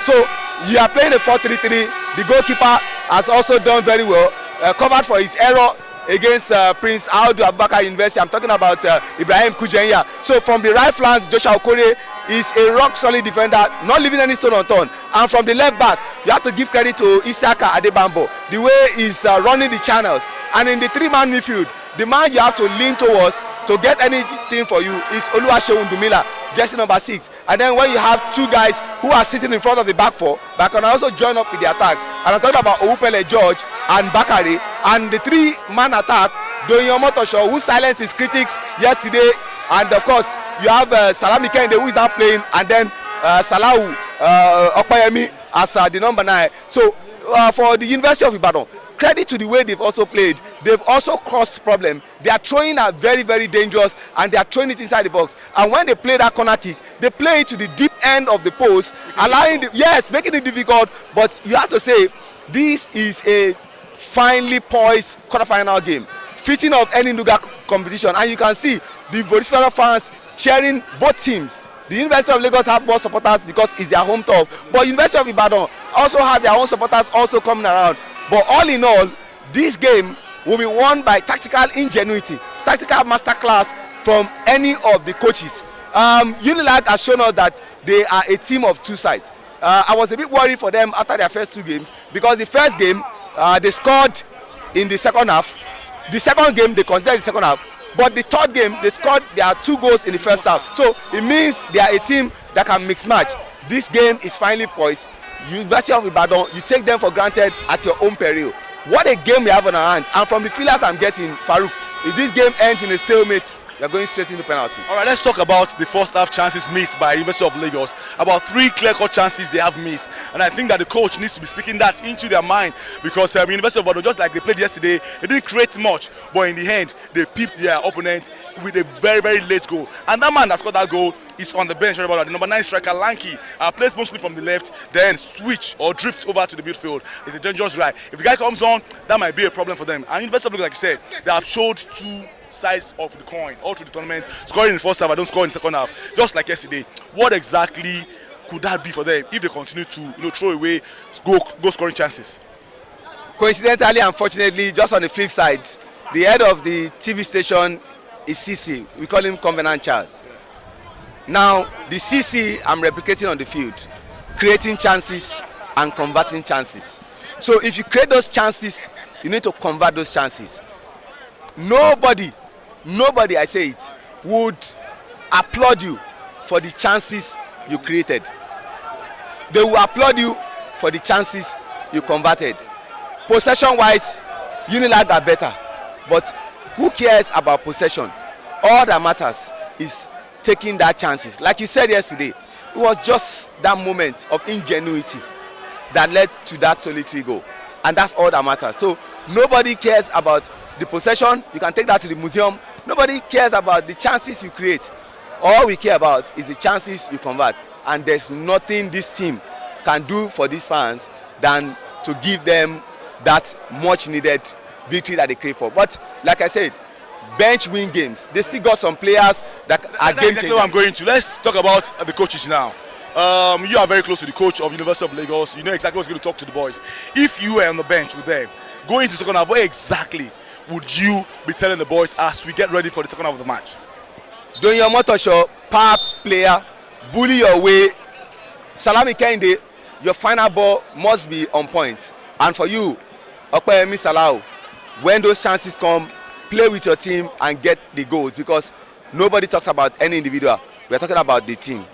So you are playing a 4-3-3. The goalkeeper has also done very well, covered for his error against Prince Audu Abubakar University. I'm talking about Ibrahim Kujenya. So from the right flank, Joshua Okore is a rock solid defender, not leaving any stone unturned. And from the left back, you have to give credit to Isaka Adebambo, the way he's running the channels. And in the three-man midfield, the man you have to lean towards to get anything for you is Oluwaseun Dumila, jersey number 6. And then when you have two guys who are sitting in front of the back four, that can also join up with the attack. And I'm talking about Owupele George and Bakare. And the three-man attack, Doyin Omotosho, who silenced his critics yesterday. And of course, you have Salami Kende, who is now playing, and then Salahu Opeyemi as the number 9. So for the University of Ibadan, credit to the way they've also played. They've also caused problem. Their throwing are very, very dangerous, and they are throwing it inside the box. And when they play that corner kick, they play it to the deep end of the post, allowing making it difficult. But you have to say this is a finely poised quarterfinal game, fitting of any Nuga competition. And you can see the Vodafone fans cheering both teams. The University of Lagos have more supporters because it's their home turf, but University of Ibadan also have their own supporters also coming around. But all in all, this game will be won by tactical ingenuity, tactical masterclass from any of the coaches. Unilag has shown us that they are a team of two sides. I was a bit worried for them after their first two games, because the first game they scored in the second half. The second game they considered the second half, but the third game they scored their 2 goals in the first half. So it means they are a team that can mix match. This game is finally poised. University of Ibadan, you take them for granted at your own peril. What a game we have on our hands. And from the feelers I'm getting, Farouk, if this game ends in a stalemate, we are going straight into penalties. All right, let's talk about the first half chances missed by University of Lagos. About 3 clear-cut chances they have missed, and I think that the coach needs to be speaking that into their mind, because University of Ibadan, just like they played yesterday, they didn't create much, but in the end, they pipped their opponent with a very, very late goal. And that man that scored that goal is on the bench. Right about the number 9 striker, Lanky, plays mostly from the left, then switch or drifts over to the midfield. It's a dangerous ride. If the guy comes on, that might be a problem for them. And University of Lagos, like I said, they have showed 2 sides of the coin all through the tournament. Scoring in the first half, I don't score in the second half, just like yesterday. What exactly could that be for them if they continue to throw away goal scoring chances? Coincidentally, unfortunately, just on the flip side, the head of the TV station is CC. We call him Covenant Child. Now the CC I'm replicating on the field, creating chances and converting chances. So if you create those chances, you need to convert those chances. Nobody, I say it, would applaud you for the chances you created. They will applaud you for the chances you converted. Possession wise, Unilag are better, but who cares about possession? All that matters is taking that chances. Like you said yesterday, it was just that moment of ingenuity that led to that solitary goal, and that's all that matters. So nobody cares about the possession. You can take that to the museum. Nobody cares about the chances you create. All we care about is the chances you convert, and there's nothing this team can do for these fans than to give them that much needed victory that they crave for. But like I said, bench win games. They still got some players that are game changers. Exactly what I'm going to. Let's talk about the coaches now. You are very close to the coach of University of Lagos. You know exactly what's going to talk to the boys. If you were on the bench with them, going into the second half, what exactly would you be telling the boys as we get ready for the second half of the match? Doing your motor power player, bully your way. Salami Kende, your final ball must be on point. And for you, Opeyemi Salahu, when those chances come, play with your team and get the goals, because nobody talks about any individual. We are talking about the team.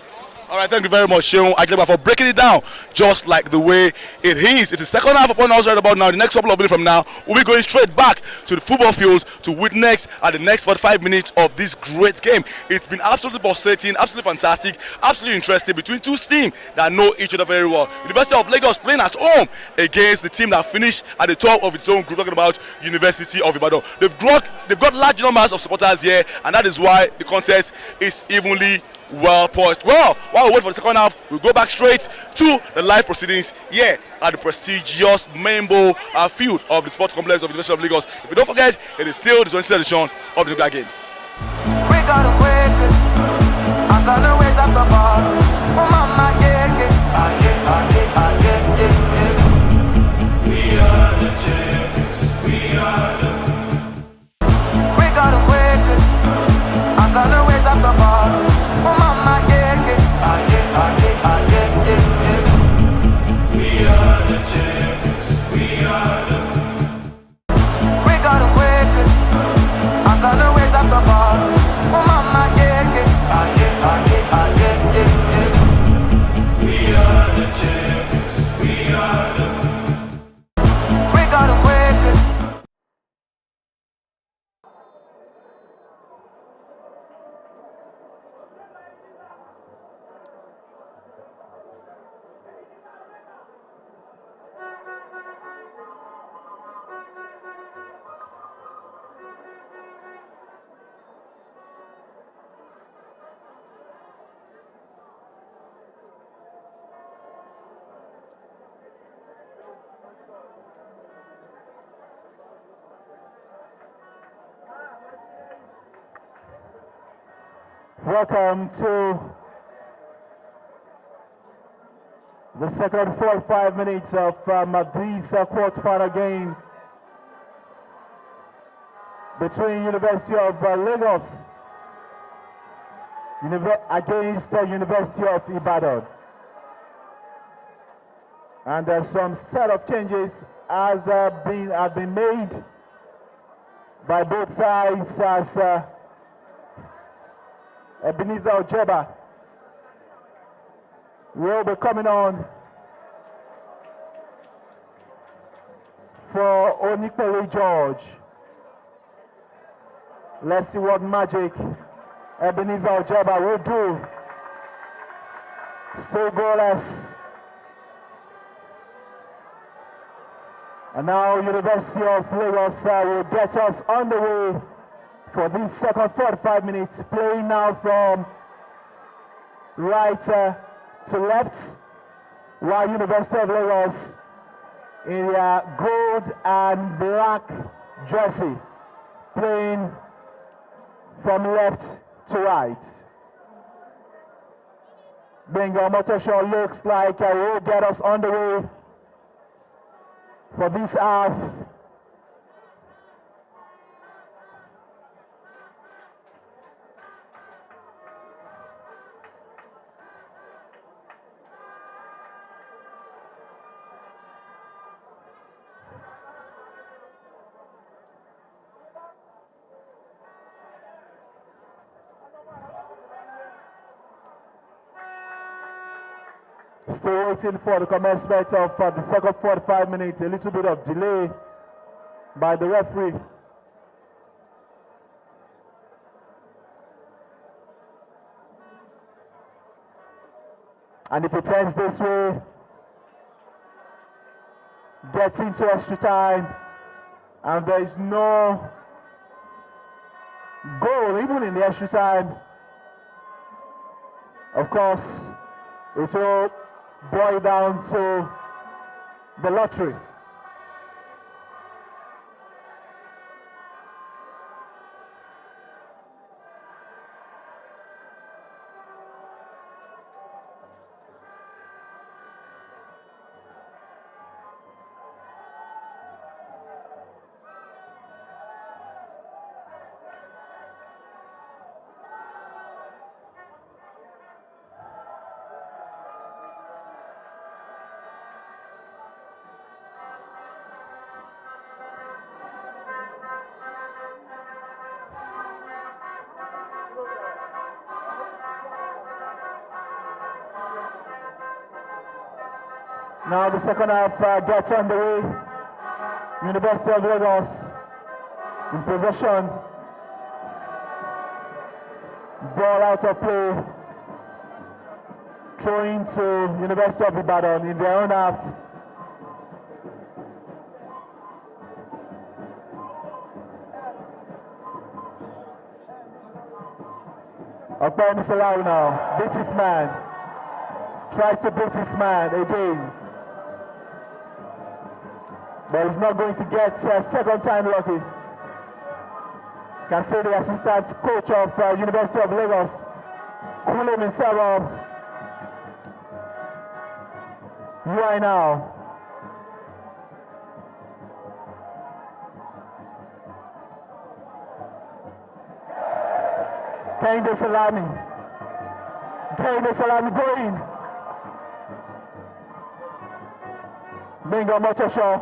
All right, thank you very much, Sheon Ajeba, for breaking it down just like the way it is. It's the second half upon us right about now. The next couple of minutes from now, we'll be going straight back to the football fields to witness at the next 45 minutes of this great game. It's been absolutely pulsating, absolutely fantastic, absolutely interesting between two teams that know each other very well. University of Lagos playing at home against the team that finished at the top of its own group, talking about University of Ibadan. They've got large numbers of supporters here, and that is why the contest is evenly well poised. Well, while we wait for the second half, we'll go back straight to the live proceedings here at the prestigious main bowl field of the sports complex of the University of Lagos. If you don't forget, it is still the 26th edition of the Nuga Games. We gotta wake it. I'm gonna raise up the bar. Oh mama, yeah, yeah. We are the champions. We gotta wake it. I'm gonna raise up the bar. Oh mama, yeah, yeah. We are the champions. We gotta wake it. I'm gonna raise up the bar. Oh mama, yeah, yeah. We are the champions. We gotta wake it. Welcome to the second 45 minutes of this quarter-final game between University of Lagos against the University of Ibadan. And some set of changes have been made by both sides as Ebenezer Ojeba will be coming on for Onipele George. Let's see what magic Ebenezer Ojeba will do. Still goalless. And now University of Lagos will get us on the way for this second 45 minutes, playing now from right to left, while University of Lagos in their gold and black jersey, playing from left to right. Bingo Motosho looks like will get us on the way for this half. Still waiting for the commencement of the second 45 minutes. A little bit of delay by the referee. And if it ends this way, gets into extra time, and there is no goal even in the extra time, of course, it will boil down to the lottery. Now the second half gets underway. University of Lagos in possession. Ball out of play. Throwing to University of Ibadan in their own half. Okpeni Salau now beats his man. Tries to beat his man again. But he's not going to get second time lucky. Can see the assistant coach of University of Lagos cooling himself up. UI now. Kehinde Salami. Kehinde Salami going. Bingo Motosho.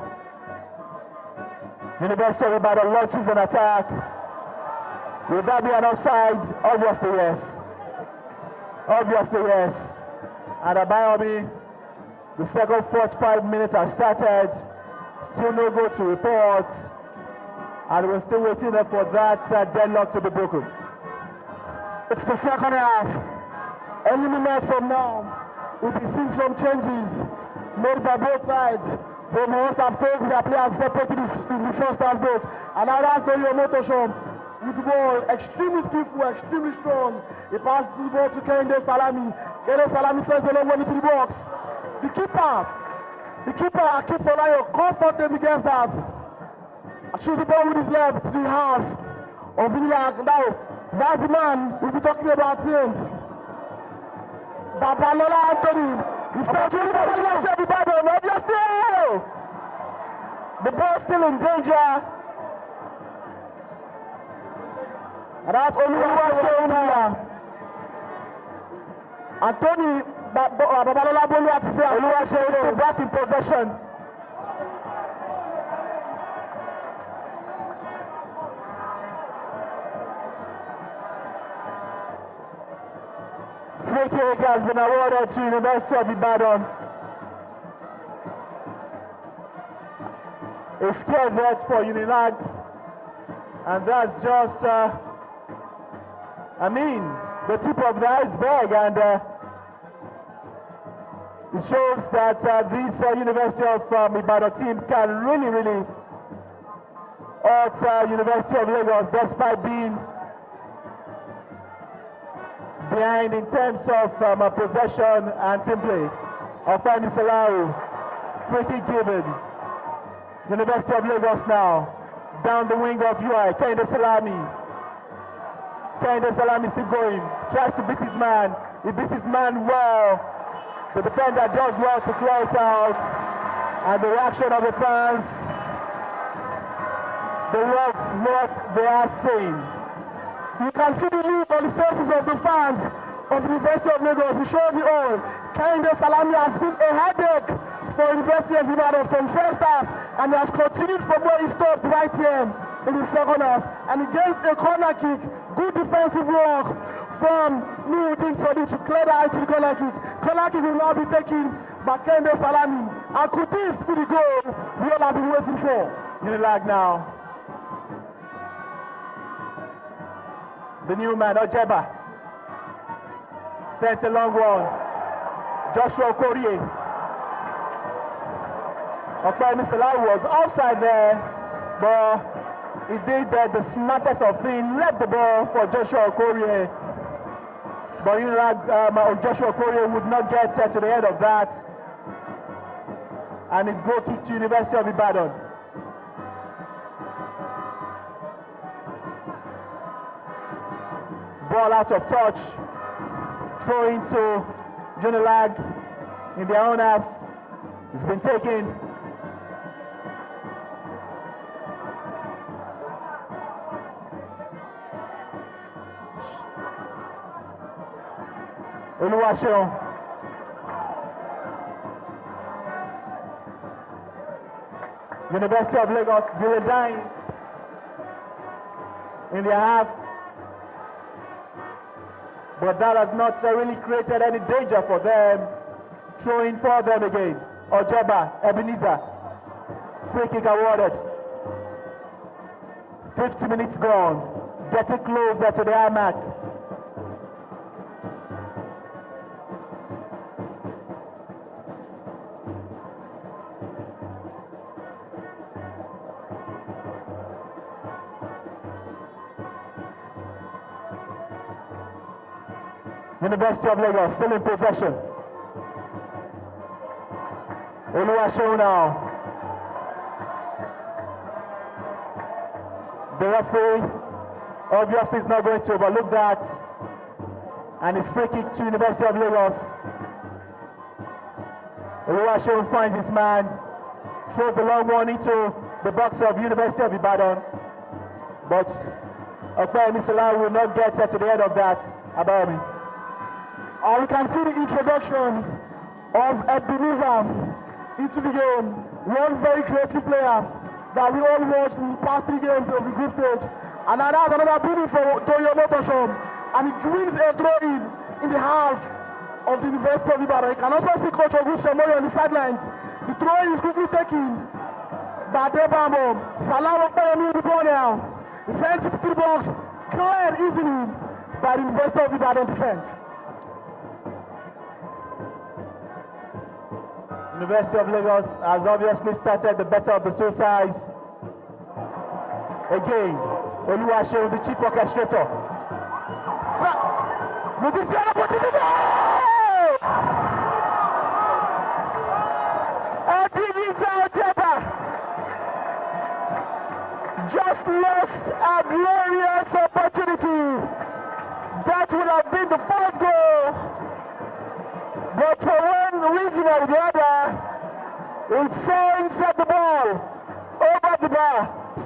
University of Ibadan launches an attack. Will that be an offside? Obviously yes. Obviously yes. And Abayomi, the second 45 minutes have started. Still no go to report. And we're still waiting for that deadlock to be broken. It's the second half. Any minute from now, we'll be seeing some changes made by both sides. They must have told their players separated in the first half break. And now that's Antonio Motosho with the ball, extremely skillful, extremely strong. He passes the ball to Kehinde Salami. Kehinde Salami sends the long one into the box. The keeper, Akif Olayo, comfortably against that. Shoots the ball with his left to the half of Unilag. Now, that's the man we'll be talking about things. Babalola Anthony. He's not doing the ball still in danger. And that's Oluwaseun. Anthony Babalola Boluwatife and Oluwaseun back in possession. Free kick has been awarded to University of Ibadan. A scared net for Unilag, and that's just, the tip of the iceberg, and it shows that this University of Ibadan team can really hurt University of Lagos despite being behind in terms of possession and team play. Okpeni Salau, free kick given. University of Lagos now, down the wing of UI, Kehinde Salami. Kehinde Salami still going, tries to beat his man. He beats his man well. The defender does well to clear it out. And the reaction of the fans, they love what they are saying. You can see the look on the faces of the fans of the University of Lagos. It shows it all. Kehinde Salami has been a headache for University of Ibadan from first half, and he has continued from where he stopped right here in the second half. And he gets a corner kick, good defensive work from Nuga to clear the eye to the corner kick. Corner kick will now be taken by Kehinde Salami. And could this be the goal we all have been waiting for? Unilag now. The new man, Ojeba, sends a long one. Joshua Okorie. Okpeni Salau was offside there, but he did the smartest of things, left the ball for Joshua Okorie. But Joshua Okorie would not get to the end of that. And it's goal kick to University of Ibadan. Ball out of touch. Throw into Unilag in their own half. It's been taken. Oluwaseun. University of Lagos, dying in their half. But that has not really created any danger for them. Throwing for them again. Ojeba, Ebenezer. Free kick awarded. 50 minutes gone. Getting closer to the high mark. University of Lagos still in possession. Oluwaseun now. The referee obviously is not going to overlook that. And it's free kick to University of Lagos. Oluwaseun finds his man, throws a long one into the box of University of Ibadan. But Okpeyemi Salah will not get to the head of that. Abayomi. We can see the introduction of Ebenezer into the game. One very creative player that we all watched in the past 3 games of the group stage. And now that's another beauty for Toyo Motoshom. And he wins a throw in the half of the University of Ibadan. You can also see Coach Augusto Moyo on the sidelines. The throw is quickly taken by Debamo. Salah Okpeyemi in the ball now. He sends it to the box, cleared easily by the University of Ibadan defense. University of Lagos has obviously started the better of the two sides. Again, Oluwaseun, the chief orchestrator. With this opportunity! Just lost a glorious opportunity. That would have been the first goal. But for one reason or the other, it sends the ball over the bar.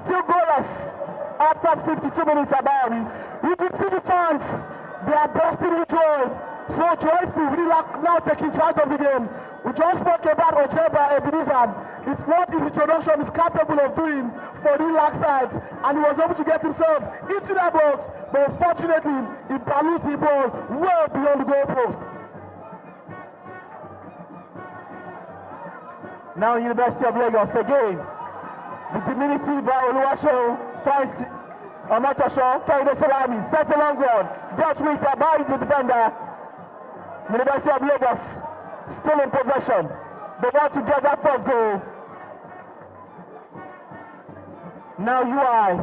Still goalless after 52 minutes about it. You can see the fans, they are bursting with joy. So joyful, Unilag now taking charge of the game. We just spoke about Ojeba Ebenezer. It's what his introduction is capable of doing for the Unilag side. And he was able to get himself into that box. But unfortunately, he balanced the ball well beyond the goalpost. Now University of Lagos again. The diminutive Oluwaseun finds Omotosho, Kaide Salami, sets a long one, dealt with by the defender. University of Lagos still in possession. They want to get that first goal. Now UI.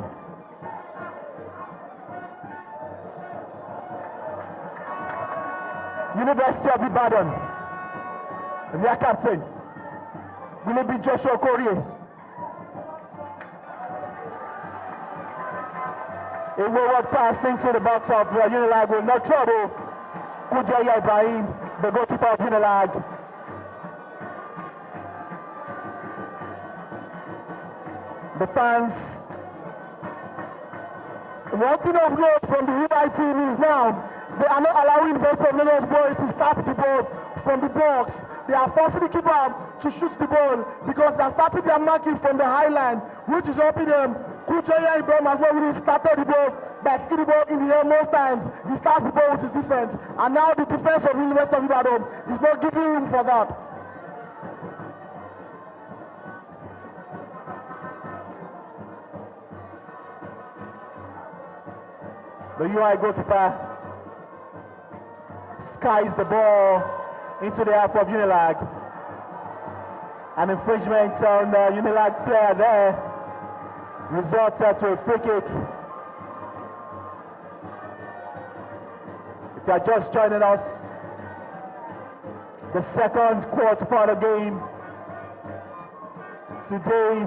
University of Ibadan. Their captain. Will it be Joshua Korea? A wayward pass into the box of Unilag with no trouble. Kujaya Ibrahim, the goalkeeper of Unilag. The fans. One thing of note from the UI team is now they are not allowing University of Lagos boys to start the ball from the box. They are forcing the keeper to shoot the ball because they are starting their marking from the high line, which is helping them. Kujaya Ibrahim as well, when he started the ball by kicking the ball in the air most times. He starts the ball with his defense. And now the defense of the University of Ibadan is not giving room for that. The UI goalkeeper skies the ball into the half of Unilag. An infringement on the Unilag player there results to a free kick. If you are just joining us, the second quarter part of the game today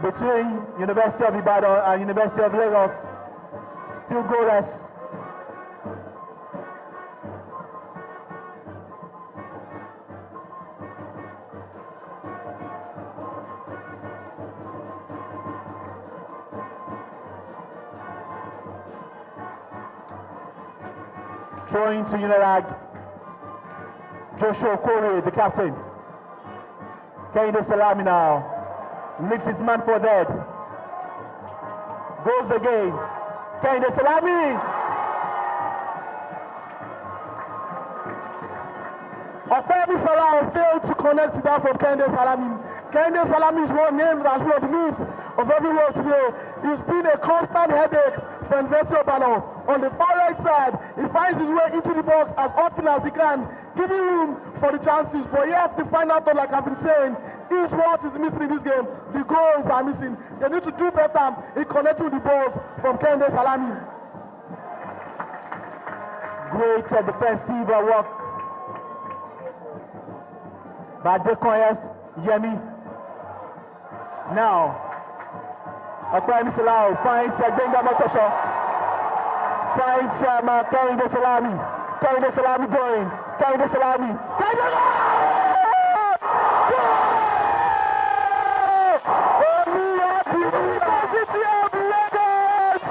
between University of Ibadan and University of Lagos, still goalless. Throwing to Unilag. Joshua Kore, the captain. Kaide Salami now. Leaves his man for dead. Goes again. Kaide Salami. Okpeyemi Salah failed to connect to that from Kaide Salami. Kaide Salami is one name that's one of the names of everyone today. He's been a constant headache for University of Ibadan. On the far right side, he finds his way into the box as often as he can, giving room for the chances. But you have to find out, like I've been saying, is what is missing in this game. The goals are missing. They need to do better in connecting with the balls from Kaide Salami. Great defensive work by Dekoyes Yemi. Now, Akpani Salau finds Benga Motosho. Finds Kehinde Salami. Kehinde Salami going. Kehinde Salami. Kehinde University of Lagos!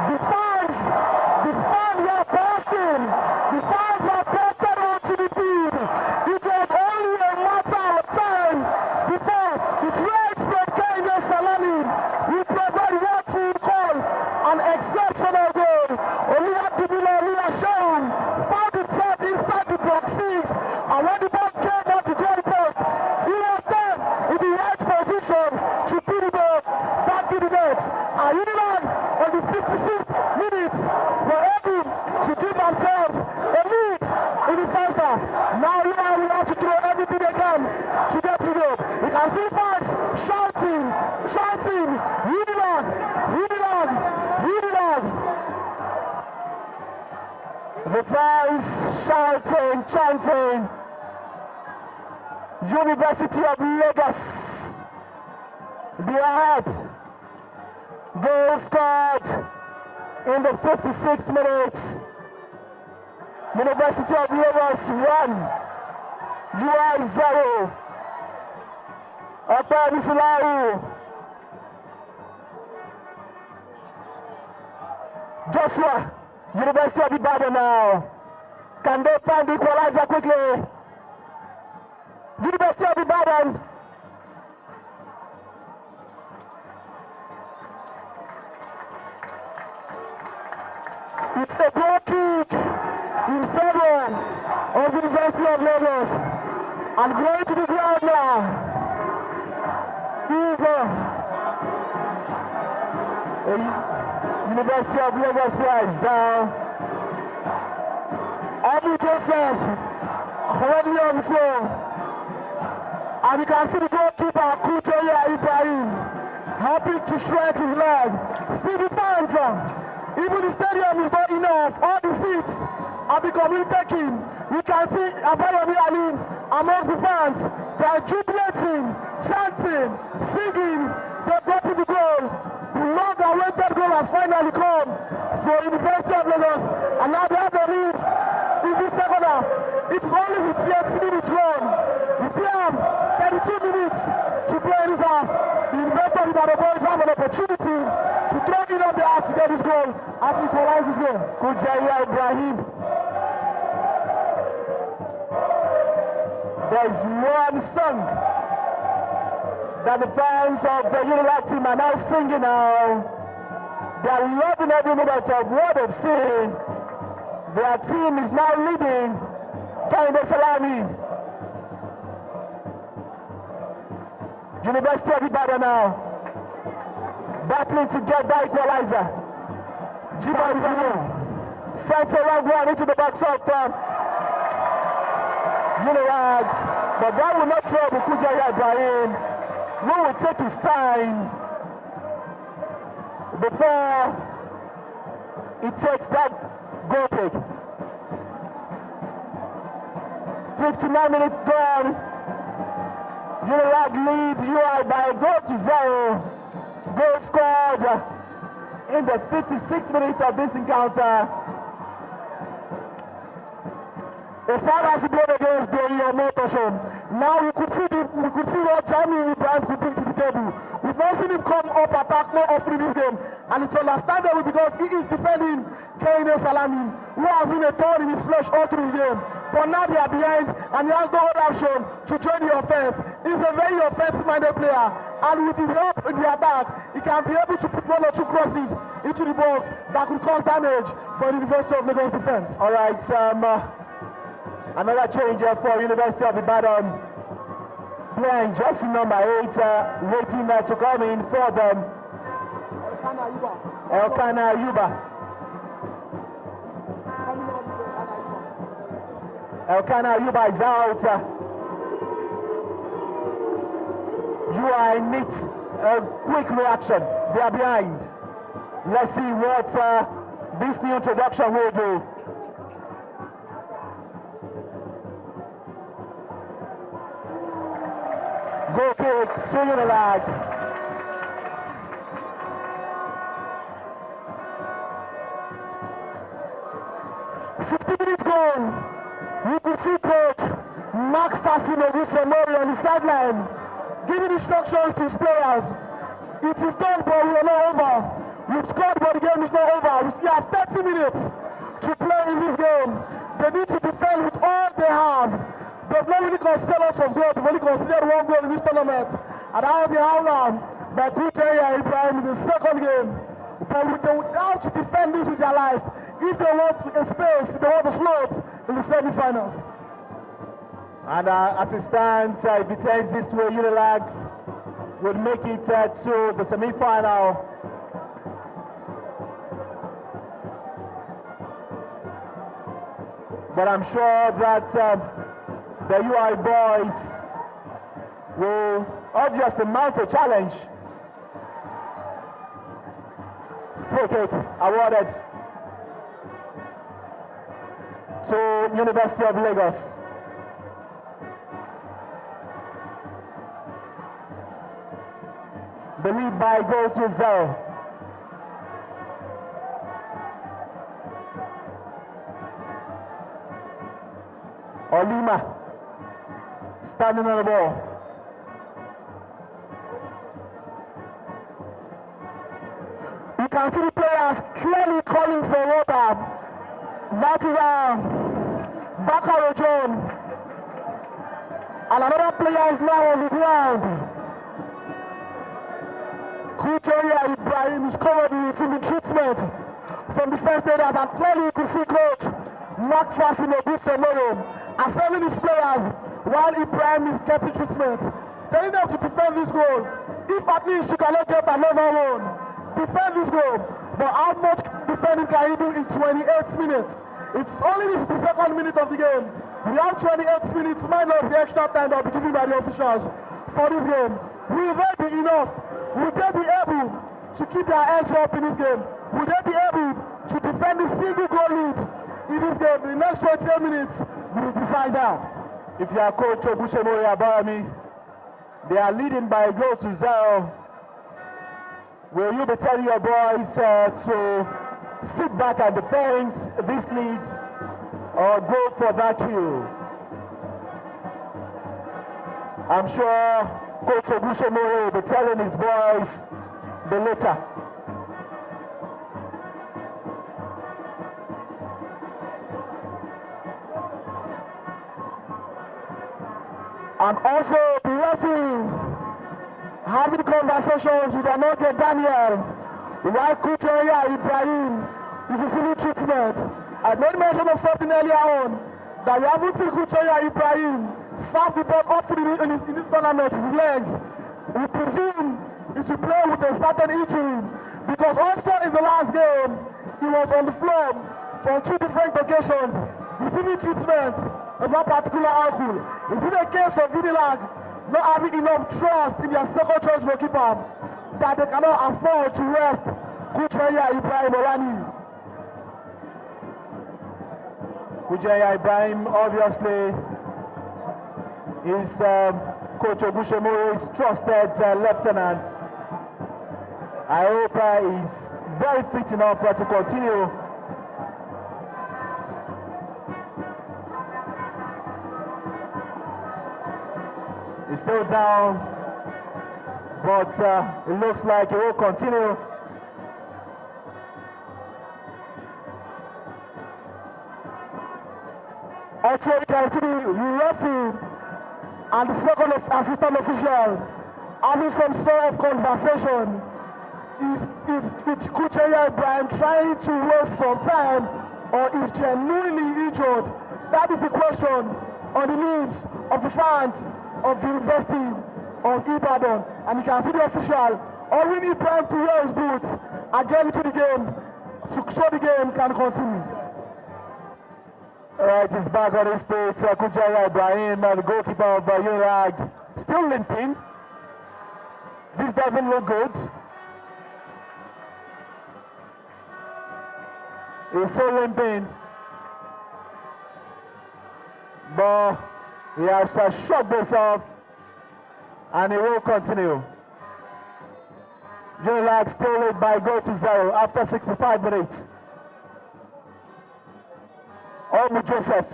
The fans were bursting. The fans were posted onto the field. It was only a matter of time before the dregs from Kehinde Salami will provide what we call an exceptional goal. Oluwatibilo Oluwaseun found himself inside the box six, and when the ball came off the goal post, he was there in the right position to put the ball back to the net. And Unilag on the 56th minute were able to give themselves a lead in the first half. Now Unilag will have to throw everything they can to get to the goal. You can see fans shouting, Unilag, Unilag, Unilag. The fans shouting, chanting, University of Lagos. They are ahead. Goal scored in the 56 minutes. University of Lagos 1, UI 0. Akpani Salau. Joshua, University of Ibadan now. Can they find the equalizer quickly? University of Ibadan. It's a goal kick in favor of the University of Lagos. And going to the ground now is University of Lagos guys down. Abu Joseph already on the floor. And you can see the goalkeeper Kutoya Ibrahim helping to stretch his leg. See the fans. Even the stadium is not enough. All the seats are becoming taken. You can see Abayomi Ali among the fans. They are jubilating, chanting, singing. They got to the goal. The long-awaited goal has finally come for University of Lagos. And now they have the lead in this second half. It's only with 30 minutes gone. We still have 32 minutes to play this half. The University of Ibadan boys have an opportunity to throw it up the half to get this goal as he equalize this game. Kujaya Ibrahim. There's one song that the fans of the Unilag team are now singing now. They are loving every minute of what they've seen. Their team is now leading. Kehinde Salami. University of Ibadan now. Battling to get that equalizer. Jiba Ibrahim sends a long one into the box of Unilag. But that will not trouble Kujaya Ibrahim. We will take his time before he takes that goal kick. 59 minutes gone. Unilag leads UI by a goal to 0. Goal scored in the 56th minute of this encounter. A foul has been blown against the motion. Now we could see what Jamie Ibrahim could bring to the table. We've not seen him come up attack more often in this game, and it's understandable because he is defending Kehinde Salami, who has been a thorn in his flesh all through the game. But now they are behind, and he has no other option to join the offense. He's a very offensive-minded player, and with his help in the attack, he can be able to put one or two crosses into the box that could cause damage for the University of Lagos defense. All right, another change for University of Ibadan. Playing jersey number 8, waiting to come in for them. Elkana Yuba. Elkana Yuba is out. UI needs a quick reaction. They are behind. Let's see what this new introduction will do. Goal kick to Unilag. Minutes gone. You could see coach Mark Fassino with Mori on the sideline, giving instructions to his players. It is done, but we are not over. We've scored, but the game is not over. We still have 30 minutes to play in this game. They need to defend with all they have. They've not really considered lots of goals. They've only considered one goal in this tournament. And that was the outcome by Kuchaya Ibrahim in the second game. But they would have to defend this with their life if they want a space, if they want a slot in the semi-finals. And as it stands, if it ends this way, Unilag would make it to the semi-final. But I'm sure that the UI boys will obviously mount a challenge. Free kick awarded to University of Lagos. The lead by goal to 0. Olima standing on the ball. You can see the players clearly calling for water. That is Bakaro John. And another player is now on the ground. Kuchaya Ibrahim is covered in receiving treatment from the first aiders, and clearly you could see coach Mark Fassino assembling his players while Ibrahim is getting treatment, telling them to defend this goal. If at least you cannot get another one, defend this goal. But how much defending can you do in 28 minutes? It's only this is the second minute of the game. We have 28 minutes minus the extra time that will be given by the officials for this game. Will they be enough? Will they be able to keep their heads up in this game? Will they be able to defend the single goal lead in this game? In the next 28 minutes, we will decide that. If you are coach Ogushemori Abarami, they are leading by a goal to 0. Will you be telling your boys to sit back and defend this lead or go for that kill? I'm sure Coach Ogushemori will be telling his boys the later. And also the referee having conversations with Anoke Daniel, while Kuchaya Ibrahim is receiving treatment. I made mention of something earlier on, that we haven't seen Kuchaya Ibrahim serve the ball up in this tournament with his legs. We presume he should play with a certain injury, because also in the last game, he was on the floor on 2 different occasions, receiving treatment of that particular ankle. Is it a case of Unilag not having enough trust in their second choice goalkeeper that they cannot afford to rest Kuchaya Ibrahim Olani? Kuchaya Ibrahim obviously is Coach Ogushemori's trusted lieutenant. I hope he's very fit enough to continue. He's still down, but it looks like he will continue. Also, you can see the referee and the second assistant official having some sort of conversation. Is Kuchaya Ibrahim trying to waste some time, or is genuinely injured? That is the question on the lips of the fans of the University of Ibadan. And you can see the official ordering Ibrahim to wear his boots and get into the game so the game can continue. Alright, he's back on his feet. Kuchaya Ibrahim, the goalkeeper of Unilag, still limping. This doesn't look good. He's so limping. But he has shot this off and he will continue. Unilag still lead by goal to 0 after 65 minutes. Olmu Joseph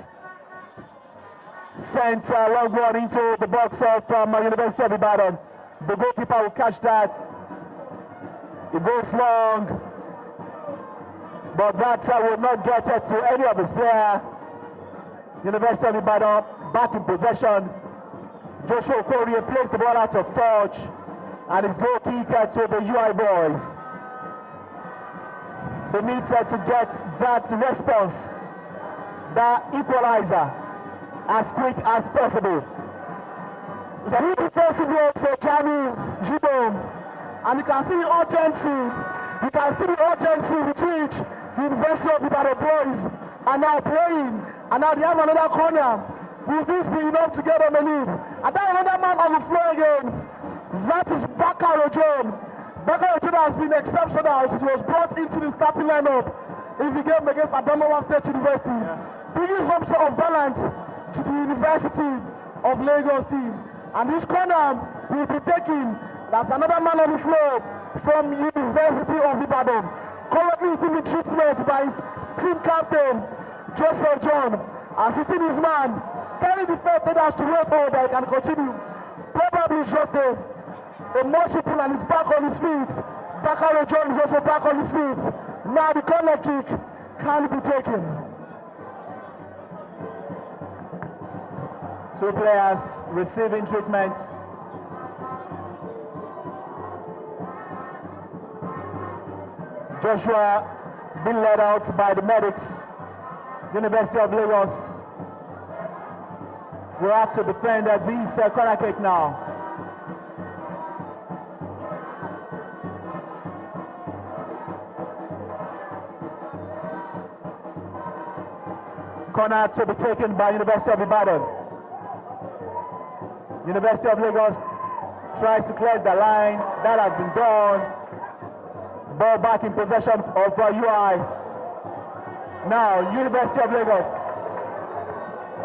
sent a long one into the box of University of Ibadan. The goalkeeper will catch that. It goes long, but that will not get it to any of his players. University of Ibadan back in possession. Joshua Okorie plays the ball out of touch, and his goal kicker to the UI boys. They need to get that response, that equalizer, as quick as possible. The good defensive work for Kami Jibom, and you can see the urgency. You can see the urgency with which the University of Ibadan boys are now playing, and now they have another corner. Will this be enough to get on the lead? And then another man on the floor again. That is Bakaro John. Bakaro John has been exceptional since he was brought into the starting lineup in the game against Adamawa State University, bringing some sort of balance to the University of Lagos team. And this corner will be taken. That's another man on the floor from University of Ibadan. Currently is in the treatment by his team captain, Joseph John, assisting his man. Telling the first leaders to wait for that he can continue. Probably just a multiple and he's back on his feet. Bakaro John is also back on his feet. Now the corner kick can be taken. Two players receiving treatment. Joshua being led out by the medics. University of Lagos will have to defend this corner kick now. Corner to be taken by University of Ibadan. University of Lagos tries to clear the line. That has been done. Ball back in possession of UI. Now, University of Lagos.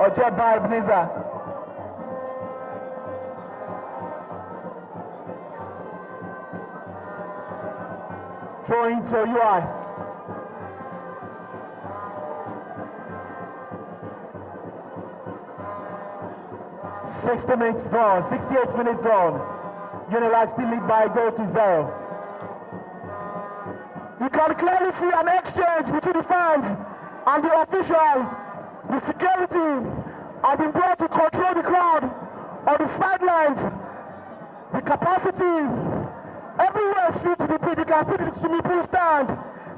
Ojeba Ebenezer. Throwing to UI. Sixty minutes gone, 68 minutes gone. Unilag still lead by a goal to 0. You can clearly see an exchange between the fans and the officials. The security have been brought to control the crowd on the sidelines. The capacity everywhere is filled to the pitch. You can see the swimming pool stand.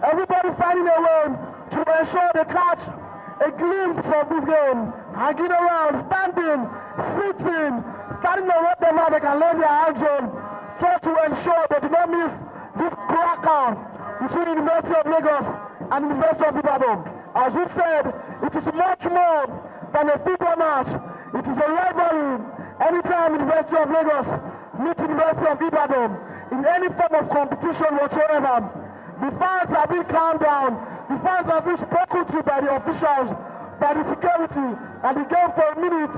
Everybody finding a way to ensure they catch a glimpse of this game. Hanging around, standing, sitting, standing on whatever they can lay their hands on, just to ensure they do not miss this cracker between University of Lagos and University of Ibadan. As we said, it is much more than a football match. It is a rivalry. Anytime University of Lagos meets University of Ibadan in any form of competition whatsoever, the fans have been calmed down. The fans have been spoken to by the officials, by the security, and the game for a minute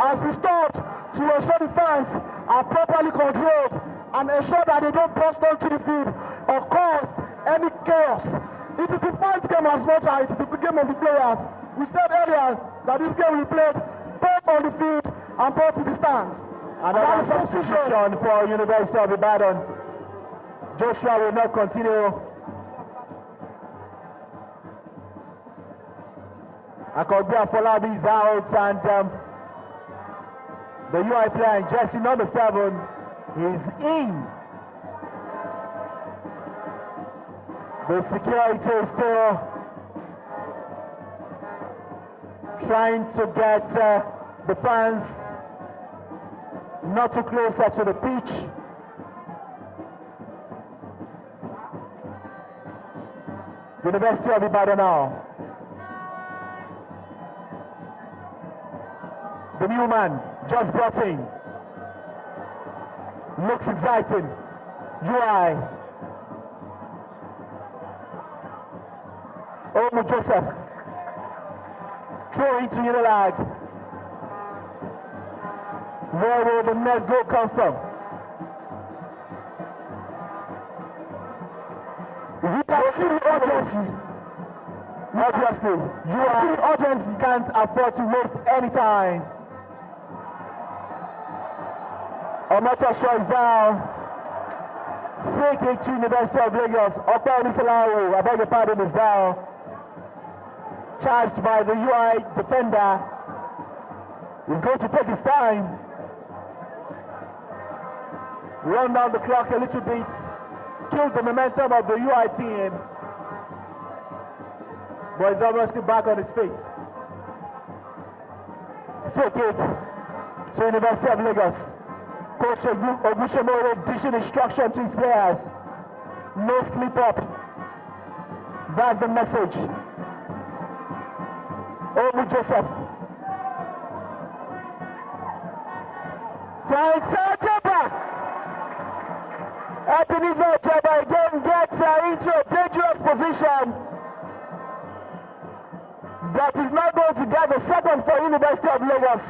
has been stopped to ensure the fans are properly controlled and ensure that they don't burst onto the field or cause any chaos. It is the fans game as much as it is the game of the players. We said earlier that this game will be played both on the field and both in the stands. Another substitution for University of Ibadan. Joshua will not continue. Akogbe Afolabi is out, and the UI player in jersey number 7 is in. The security is still trying to get the fans not too closer to the pitch. University of Ibadan now. The new man just brought in. Looks exciting. UI. Omu Joseph. Throw into Unilag. Where will the next goal come from? You can see the urgency. Obviously, you are the urgency. You can't afford to waste any time. Omotosho is down. Free kick to University of Lagos. Opa Onisalau, I beg your pardon, is down. Charged by the UI defender. He's going to take his time. Run down the clock a little bit. Kill the momentum of the UI team. But he's obviously back on his feet. Free kick to University of Lagos. Coach Ogushemore dishing instruction to his players. No slip up. That's the message. Omu Joseph. Ebenezer Jeba again gets into a dangerous position. But he's not going to get the second for University of Lagos.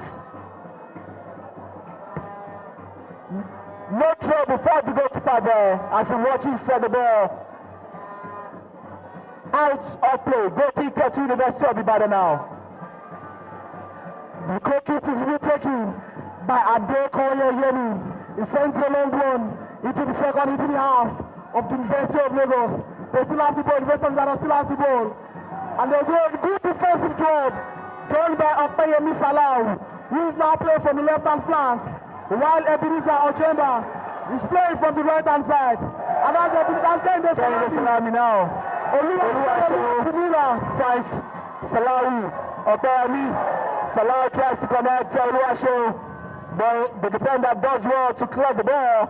No trouble for the goalkeeper there as he watches the ball. Out of play. Goal kicker to University of Ibadan now. The goal kick is retaken by Adekoya Yemi. He sends a long one into the second, into the half of the University of Lagos. They still have the ball. University of Ibadan still has the ball. And they're doing a good defensive job done by Opeyemi Salau, who is now playing from the left-hand flank, while Ebenezer Ochemba is playing from the right-hand side. And that's getting the Salami now. Oluwa fights Salawi. Opeyemi. Salau tries to connect Oluwasho, but the defender does well to clear the ball.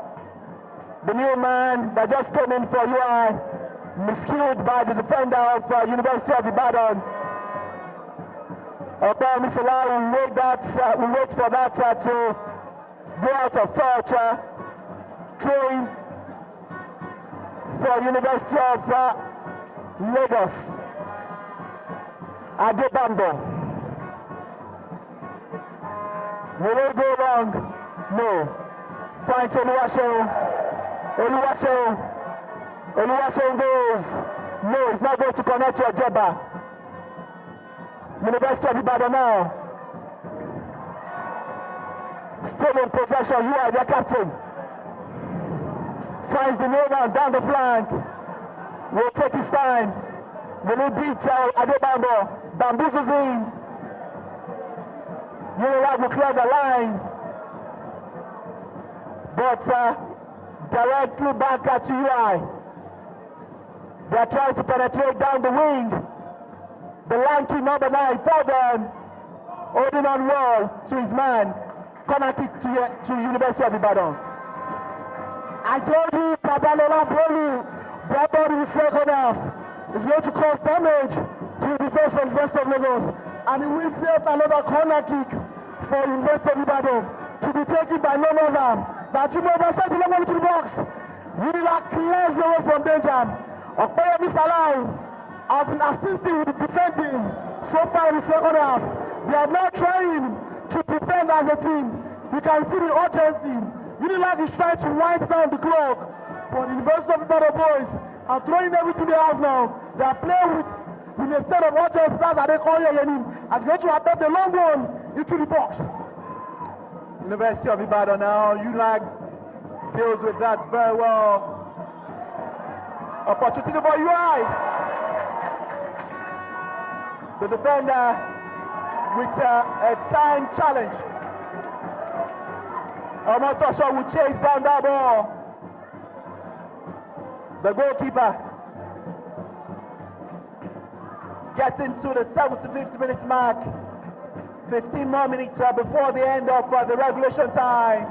The new man that just came in for UI, miscued by the defender of University of Ibadan. Opeyemi Salau will wait for that to go out of touch. Throwing for University of Lagos. Adebambo. Will it go wrong? No. Finds Oluwasho. Oluwasho goes. No, it's not going to connect to Ojeba. University of Ibadan now. Still in possession. You are their captain. Finds the Nuga down the flank. Will take his time. Will he beat Adebambo? Bamboozles in. Unilag will clear the line. But directly back at UI. They are trying to penetrate down the wing. The lanky number 9, Forden, holding on well to his man. Corner kick to University of Ibadan. I told you, Babalola Bolu, brought on in the second half. Is going to cause damage to the defense of University of Lagos. And he will set another corner kick for University of Ibadan to be taken by none other than Chimova sends the long one to the box. Unilag clears away from danger. Opeyemi Salau has been assisting with the defending so far in the second half. They are now trying to defend as a team. You can see the urgency. Unilag is trying to wind down the clock, but the University of Ibadan boys are throwing everything they have now. They are playing with a state of urgency. That's how they call you, and going to attempt the long one into the box. University of Ibadan now. Unilag deals with that very well. Opportunity for UI. The defender with a time challenge. Omotosho will chase down that ball. The goalkeeper gets into the 75th minute mark. 15 more minutes before the end of the regulation time.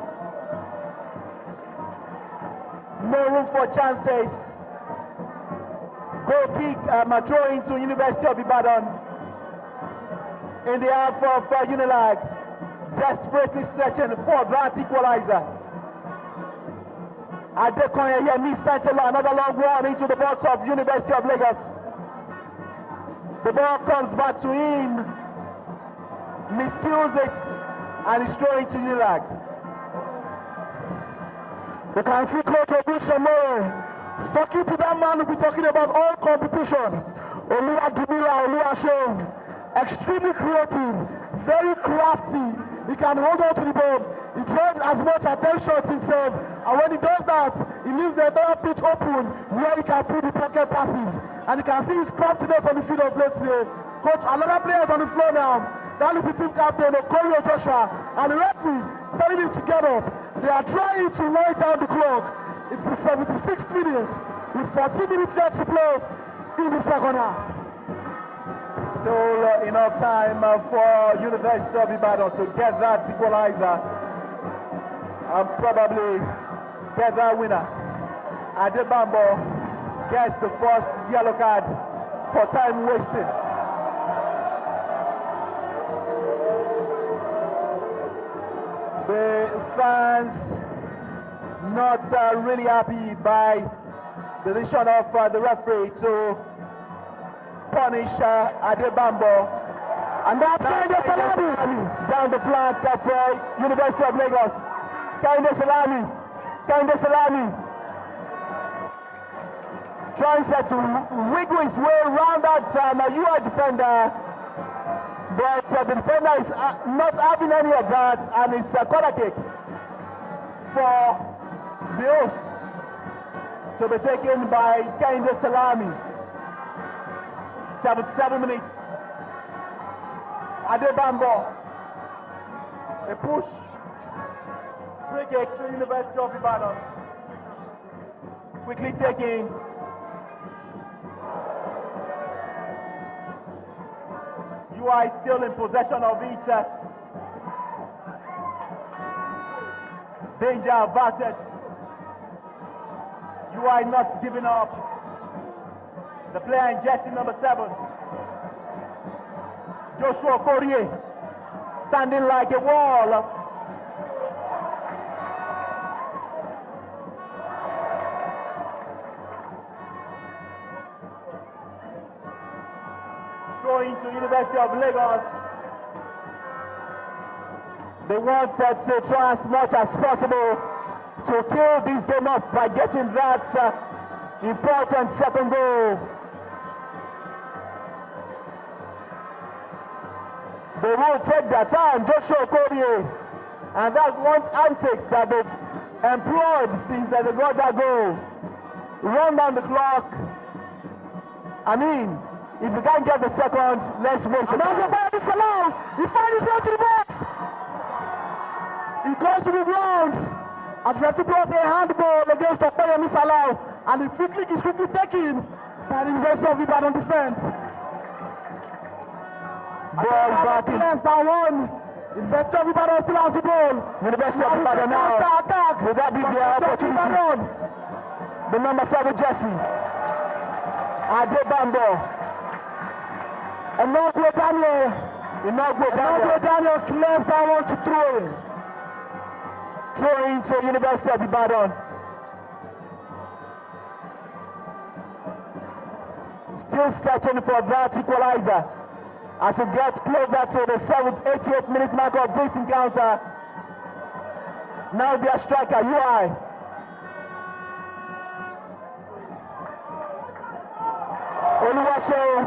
No room for chances. Goal kick, throw into University of Ibadan. In the half of Unilag, desperately searching for that equalizer. Adekoyemi Santala, another long one into the box of University of Lagos. The ball comes back to him, miscues it, and is throwing to Unilag. You can see Coach Obushamore talking to that man who be talking about all competition. Oluwadumila Oluwaseun, extremely creative, very crafty. He can hold on to the ball. He draws as much attention to himself, and when he does that, he leaves the entire pitch open where he can put the pocket passes. And you can see his craftiness on the field of play today. Coach, another player is on the floor now. That is the team captain, Okorio Joshua, and the referee telling him to get up. They are trying to wind down the clock. It's the 76th minute with 14 minutes left to play in the second half. Still enough time for University of Ibadan to get that equalizer and probably get that winner. Adebambo gets the first yellow card for time wasted. The fans not really happy by the decision of the referee to punish Adebambo. And that's Kainde Salami down the flank of University of Lagos. Kainde Salami trying to wiggle his way around that UI defender, but the defender is not having any of that, and it's a corner kick for the host to be taken by Kainde Salami. 77 minutes. Adebambo, a push, free kick to University of Ibadan. Quickly taking. UI still in possession of it. Danger averted. UI not giving up. The player in jersey number 7, Joshua Okorie, standing like a wall. Going to University of Lagos. They wanted to try as much as possible to kill this game off by getting that important second goal. They will take their time, Joshua Okorie, and that's one antics that they've employed since they got that goal. Run down the clock. I mean, if you can't get the second, let's waste it. Another ball is allowed. He finds his way to the box. He goes to the ground. Athletic blows a handball against Okoye Misalau, and the free kick is quickly taken by the University of Ibadan defense. Ball back in. Down one. University of Ibadan still has the ball. University of Ibadan now. Attack. Will that be their opportunity? The number 7 jersey. Adebambo. Inaugural Daniel clears that one to throw in. Throwing to University of Ibadan. Still searching for that equalizer as we get closer to the 88th minute mark of this encounter. Now their striker, UI. Oluwaseun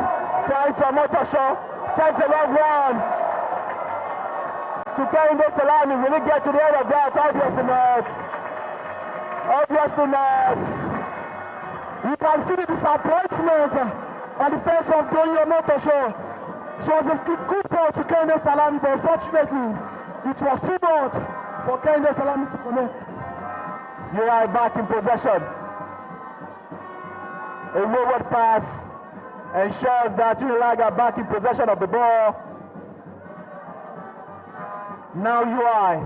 trying to motor show, sends a long one to Kainde Salami. Will he get to the end of that? Obviously not. Obviously not. You can see the disappointment on the face of Doyo Motosho. It was a good ball to Kainde Salami, but unfortunately, it was too much for Kainde Salami to connect. UI back in possession. A wayward pass ensures that Unilag are back in possession of the ball. Now UI,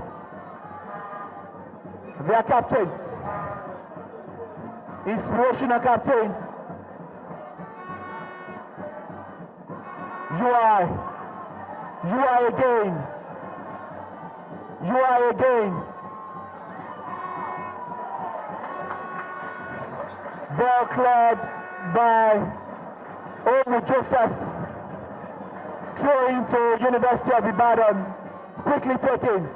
their captain, inspirational captain. UI again. Ball cleared by Omu Joseph. Throwing to University of Ibadan. Quickly taken.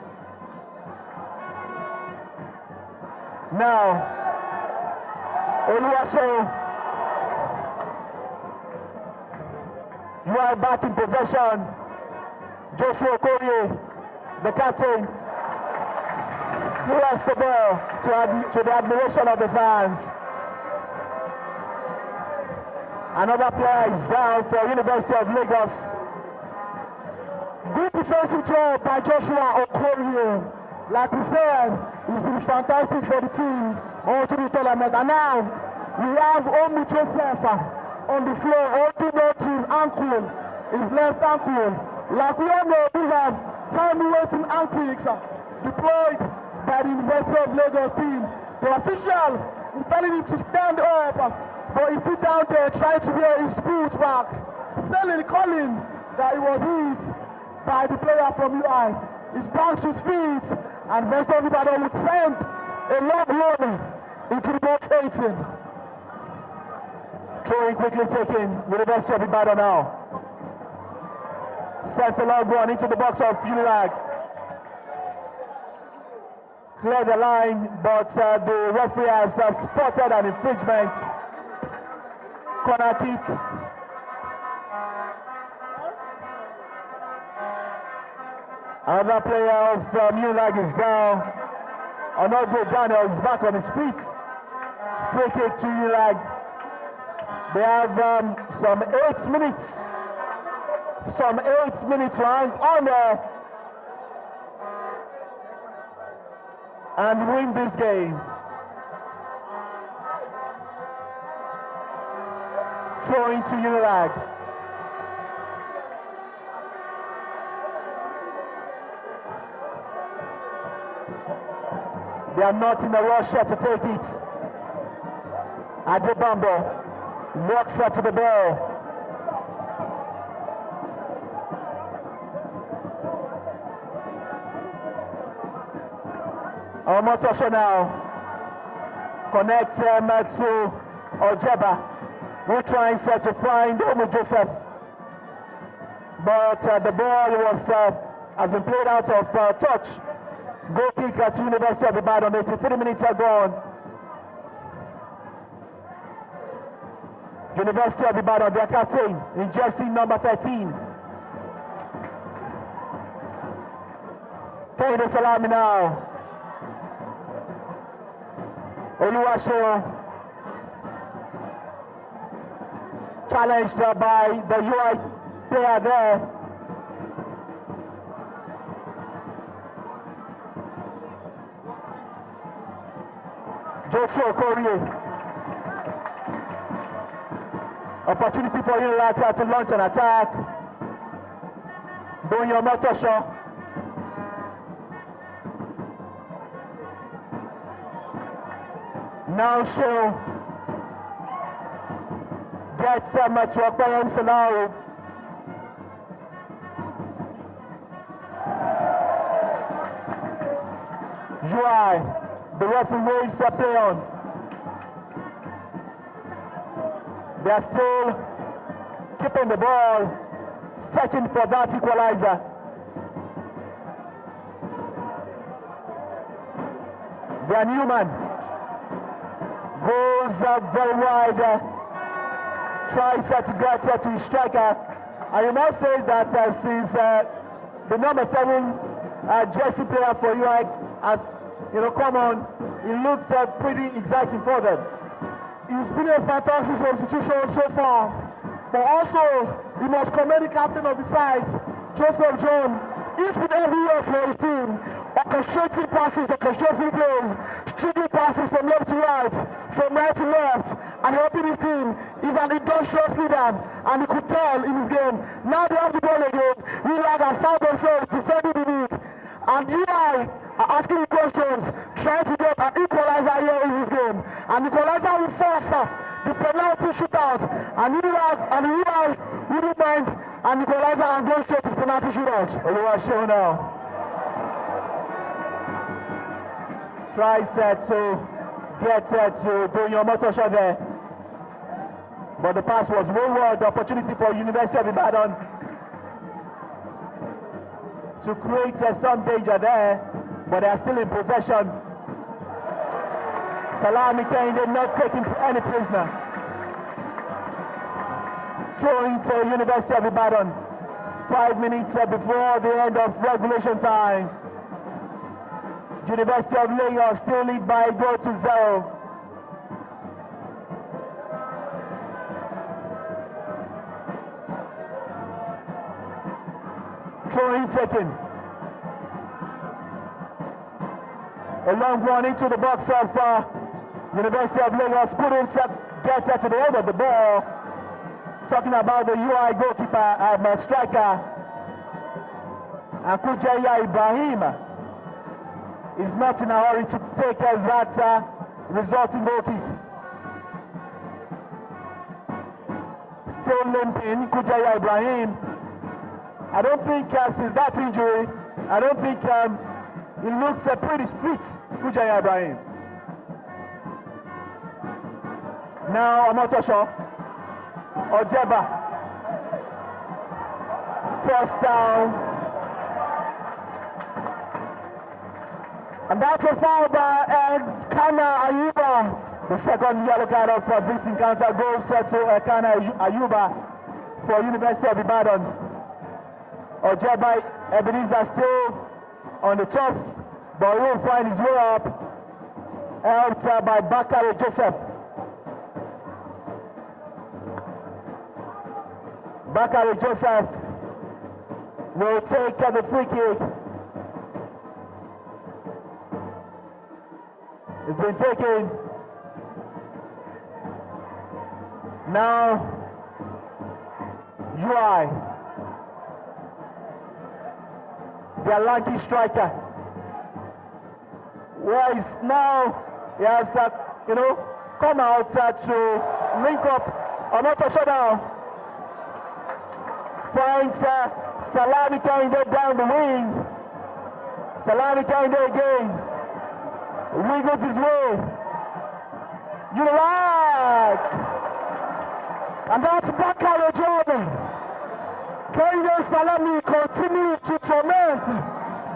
Now, Oluwaseun. You are back in possession. Joshua Okorie, the captain, who has the ball to the admiration of the fans. Another player is down for University of Lagos. Good defensive job by Joshua Okorie. Like we said, he's been fantastic for the team all through the tournament. And now we have Omu Joseph on the floor, holding on to his ankle, his left ankle. Like we all know, these are time-wasting antics deployed by the University of Lagos team. The official is telling him to stand up, but he's still down there trying to wear his boots back, calling that he was hit by the player from UI. He's back to his feet, and West of Ibadan would send a long run into the box 18. Throwing quickly taken, University of Ibadan now. Sends a long run into the box of Unilag. Clear the line, but the referee has spotted an infringement. Corner kick. Another player of Unilag is down. Onogo Daniel is back on his feet. Free kick to Unilag. They have some 8 minutes. Some 8 minutes on there. And win this game. Throwing to Unilag. They are not in a rush here to take it. Adebambo walks her to the ball. Omotosho now connects to Ojeba, who tries to find Omu Joseph. But the ball has been played out of touch. Goal kick at University of Ibadan, 83 minutes are gone. University of Ibadan, their captain in jersey number 13. Kehinde Salami now. Oluwaseun challenged by the UI player there. Joshua Okorie. Opportunity for Unilag to launch an attack. Doing your Omotosho. Now show gets to Akbayem Salawu. UI, the referee waves the play on. They are still keeping the ball, searching for that equalizer. Their Newman goes very wide, tries to get to his striker, and you must say that since the number 7 jersey player for UI has come on, it looks pretty exciting for them. He's been a fantastic substitution so far, but also he must commend the captain of the side, Joseph John. He's been everywhere for his team, orchestrating passes, orchestrating plays, stringing passes from left to right, from right to left, and helping his team. He's an industrious leader, and you could tell in his game. Now they have the ball again. Unilag has found themselves defending the league, and UI are asking the questions, trying to get an equalizer here in this game. And equalizer will force the penalty shootout, and UI wouldn't mind an equalizer and go straight to the penalty shootout. Oluwaseun now tries to get to do your motor shot there. But the pass was wayward. The opportunity for University of Ibadan to create some danger there, but they are still in possession. Salami Kende not taking any prisoner. Throwing to University of Ibadan. 5 minutes before the end of regulation time. University of Lagos still lead by a goal to 0. Throwing taken. A long one into the box of University of Lagos. Couldn't get to the end of the ball. Talking about the UI goalkeeper, striker, Kujaya Ibrahim is not in a hurry to take that resulting goal kick. Still limping, Kujaya Ibrahim. I don't think since that injury, I don't think he looks pretty split, Kujaya Ibrahim. Now Amotosho, Ojeba, first down, and that's a foul by Kana Ayuba. The second yellow card of this encounter goes to Kana Ayuba for University of Ibadan. Ojeba Ebenezer still on the top, but he will find his way up, helped by Bakari Joseph. Bakari Joseph will take the free kick. It's been taken. Now, UI, the lanky striker, where is now, he has, come out to link up another shutdown. Finds Salami Kinde down the wing. Salami Kinde again. Wiggles his way. Unilag. And that's Bakari Jordan. Kinde Salami continues to torment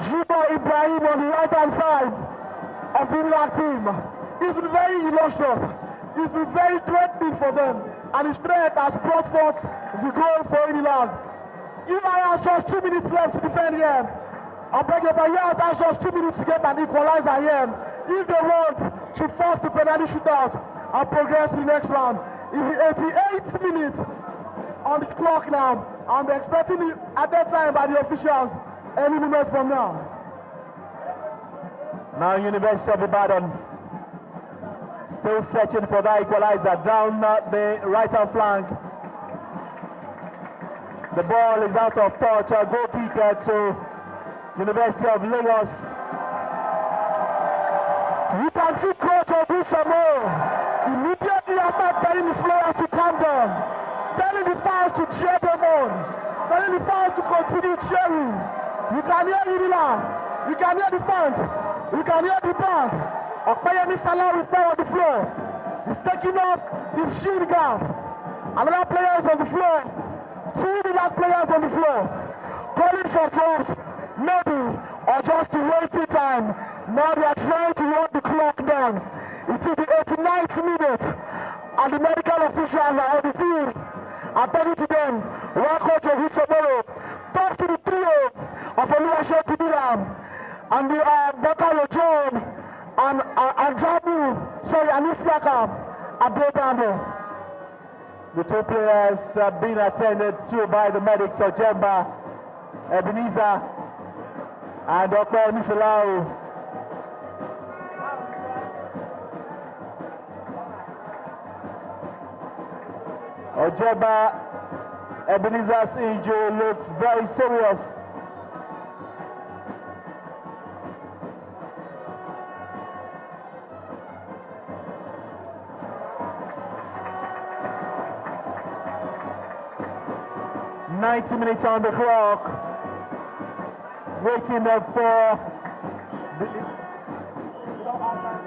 Jibo Ibrahim on the right hand side of the Unilag team. He's been very illustrious. He's been very threatening for them. And his threat has brought forth the goal for Unilag. Unilag has just 2 minutes left to defend here. I beg your pardon, Unilag has just 2 minutes to get an equalizer here. If they want to force the penalty shootout and progress to the next round, it's the 88th minute on the clock now. I'm expecting it at that time by the officials any minute from now. Now University of Ibadan still searching for that equalizer down the right-hand flank. The ball is out of touch. A goal kick to University of Lagos. You can see Coach Obusamo immediately after telling his players to calm down, telling the fans to cheer them on, telling the fans to continue cheering. You can hear Unilag, you can hear the fans, you can hear the band. Okpeyemi Salah is now on the floor. He's taking off his shield guard. Another player is on the floor. 2 Unilag players on the floor. Calling for fouls, maybe, or just to waste time. Now they are trying to run the clock down. It is the 89th minute, and the medical officials are on the field. I'm telling to them, one coach of Hisoboro talks to the trio of Oluwase Kudiram and the Bakari John and Jabu, sorry, Anisiaka Abedamo. The two players have been attended to by the medics, Ojemba, Ebenezer, and Dr. Misalau. Ojeba Ebenezer's injury looks very serious. "90 minutes on the clock, waiting for the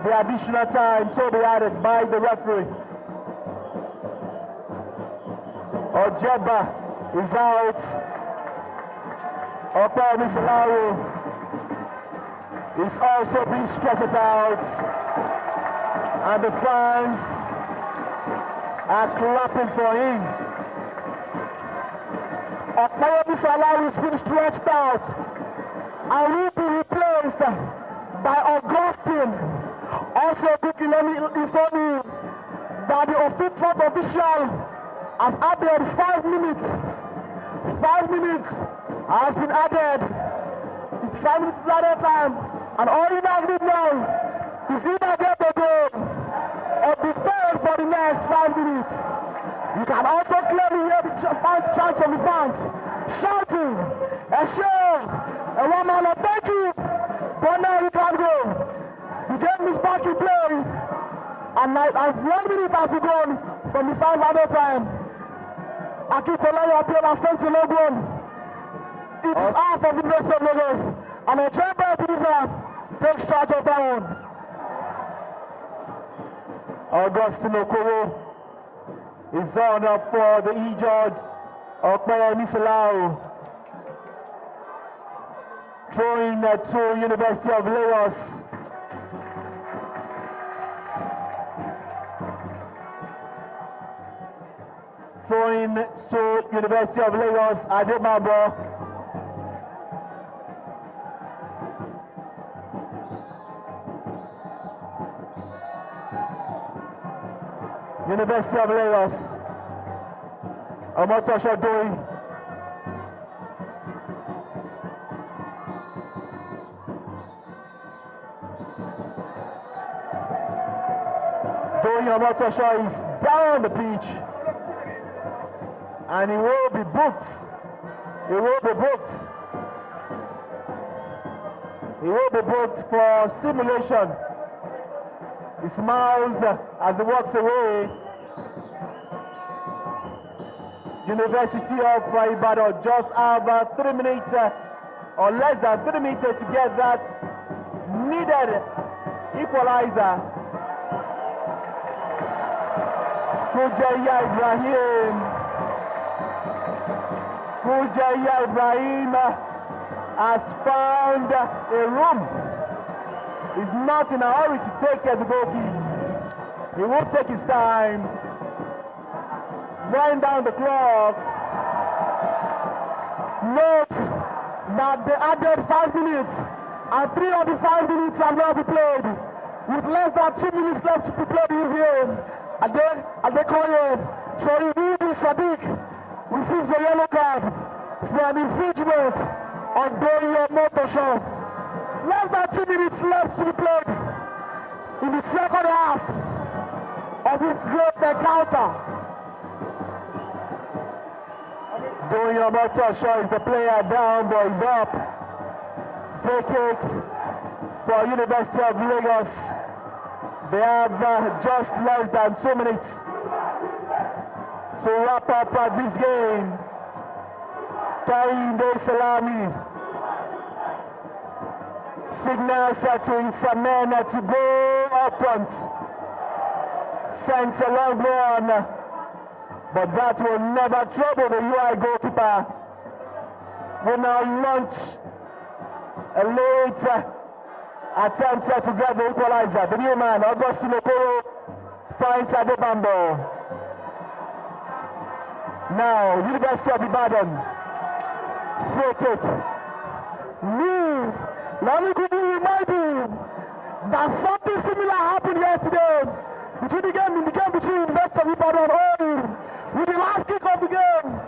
the additional time to be added by the referee. Ojeba is out. Opa Misalaru is also being stretched out. And the fans are clapping for him. Opa Misalaru is being stretched out and will be replaced by Augustine. Also quickly let me inform you that the official has added 5 minutes. 5 minutes has been added. It's 5 minutes added time. And all you now need now is either get the goal or defend for the next 5 minutes. You can also clearly hear the chants of the fans shouting, a show, a one man, thank you, but now you can't go. The game is back in play, and 1 minute has begun from the 5 added time. Akitolaya Abiola sent to Logan. It is half of the University of Lagos, and a chamber producer takes charge of that one. Augustine Okoro is on up for the E-Judge of Player Misalau. Throwing to University of Lagos. Throwing to University of Lagos, Ademabo. University of Lagos. Omotosho Doi. Doi Omotosho is down the pitch. And he will be booked. He will be booked. He will be booked for simulation. He smiles as he walks away. University of Ibadan just have 3 minutes or less than 3 minutes to get that needed equalizer. Kujaya Ibrahim has found a room. He's not in a hurry to take the goal kick. He will take his time. Wind down the clock. Note that they added 5 minutes, and 3 of the 5 minutes have now been played. With less than 2 minutes left to be played in this game. Again, as they call it, Toriwudi Sadiq receives a yellow card for an infringement on Doyo Motosho. Less than 2 minutes left to be played in the second half of this great encounter. Doyo Motosho is the player down, but he's up. Free kick for University of Lagos. They have just less than 2 minutes to wrap up this game. Kainde Salami signals to his men to go up front. Sends a long one, but that will never trouble the UI goalkeeper. Will now launch a late attempt to get the equalizer. The new man, Augustine Okoro, finds Adebambo. Now, University of Ibadan. Free kick. Let me quickly remind you that something similar happened yesterday between the game between University of Ibadan and with the last kick of the game.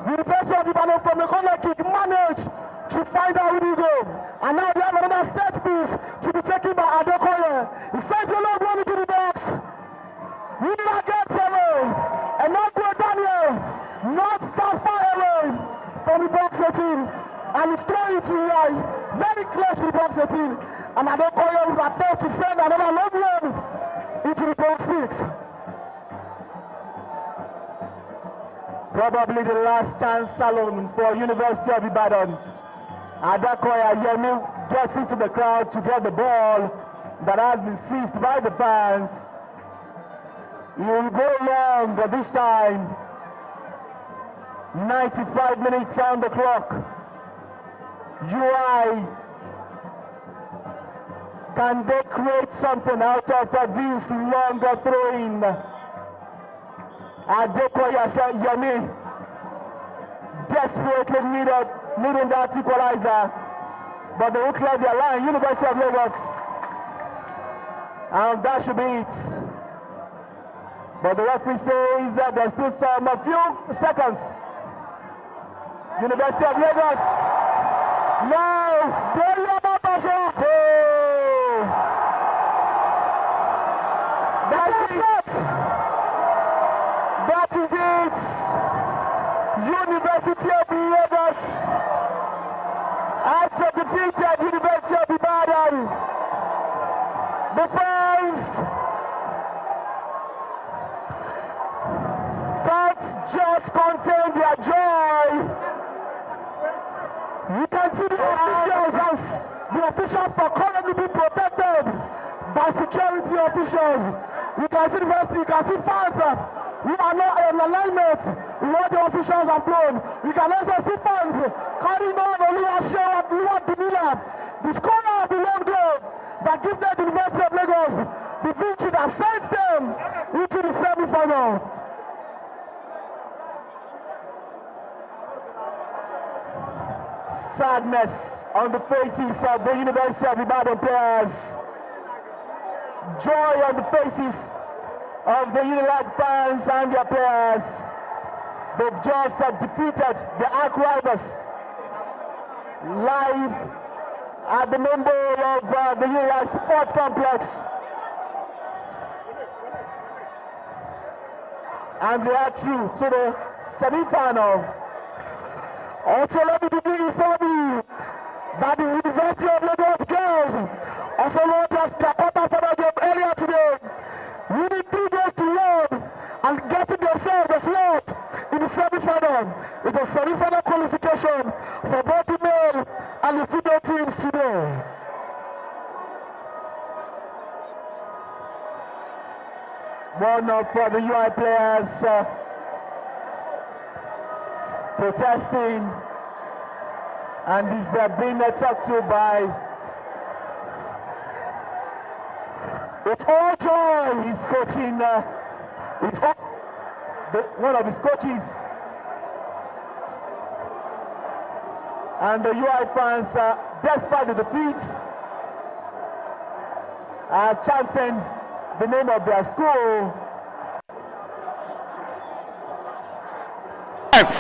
University of Ibadan from the corner kick managed to find out who go. And now they have another set piece to be taken by Adekoye. He sends a long one into the box. Unilag gets away. And not go Daniel. Not that far away from the box 18. And it's thrown to right. Very close to the box 18. And Adekoye will attempt to send another long one into the box 6. Probably the last chance salon for University of Ibadan. Adekoye Yemi gets into the crowd to get the ball. that has been seized by the fans. He will go long this time. 95 minutes on the clock. UI, can they create something out of this longer throwing? Adekoya Yemi desperately needing that equalizer, but they will clear their line. University of Lagos, and that should be it. But the referee says that there's still a few seconds. University of Lagos. Now, that's it. That is it. University of Lagos has defeated University of Ibadan. The fans can't just contain their joy. You can see the officials are currently being protected by security officials. You can see the rest, you can see fans who are not in alignment with what the officials have blown. You can also see fans carrying on Unilag, the scorer of the long goal that gifted the University of Lagos the victory that sent them into the semi-final. Sadness on the faces of the University of Ibadan players. Joy on the faces of the Unilag fans and their players. They've just defeated the arch rivals live at the main bowl of the Unilag Sports Complex. And they are through to the semi-final. Also, let me inform you that the University of Lagos girls also won their quarter-final game earlier today, winning 3 games to 1 and getting themselves a slot in the semi-final. It was semi-final qualification for both the male and the female teams today. One of the UI players protesting, and is being talked to by with all joy. He's coaching one of his coaches, and the UI fans, despite the defeat, are chanting the name of their school.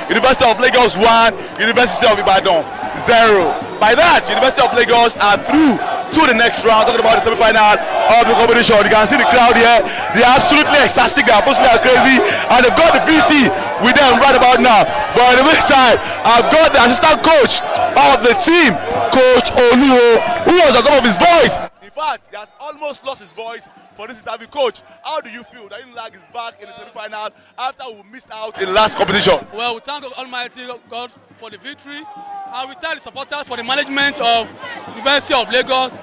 University of Lagos 1, University of Ibadan 0. By that, University of Lagos are through to the next round. Talking about the semi-final of the competition. You can see the crowd here. They are absolutely ecstatic. They are posting like crazy, and they've got the VC with them right about now. But in the meantime, I've got the assistant coach of the team, Coach Oluwo, who was on top of his voice. In fact, he has almost lost his voice for this interview. Coach, how do you feel that Unilag is back in the semi-final after we missed out in the last competition? Well, we thank Almighty God for the victory, and we thank the supporters for the management of University of Lagos,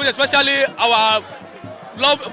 especially our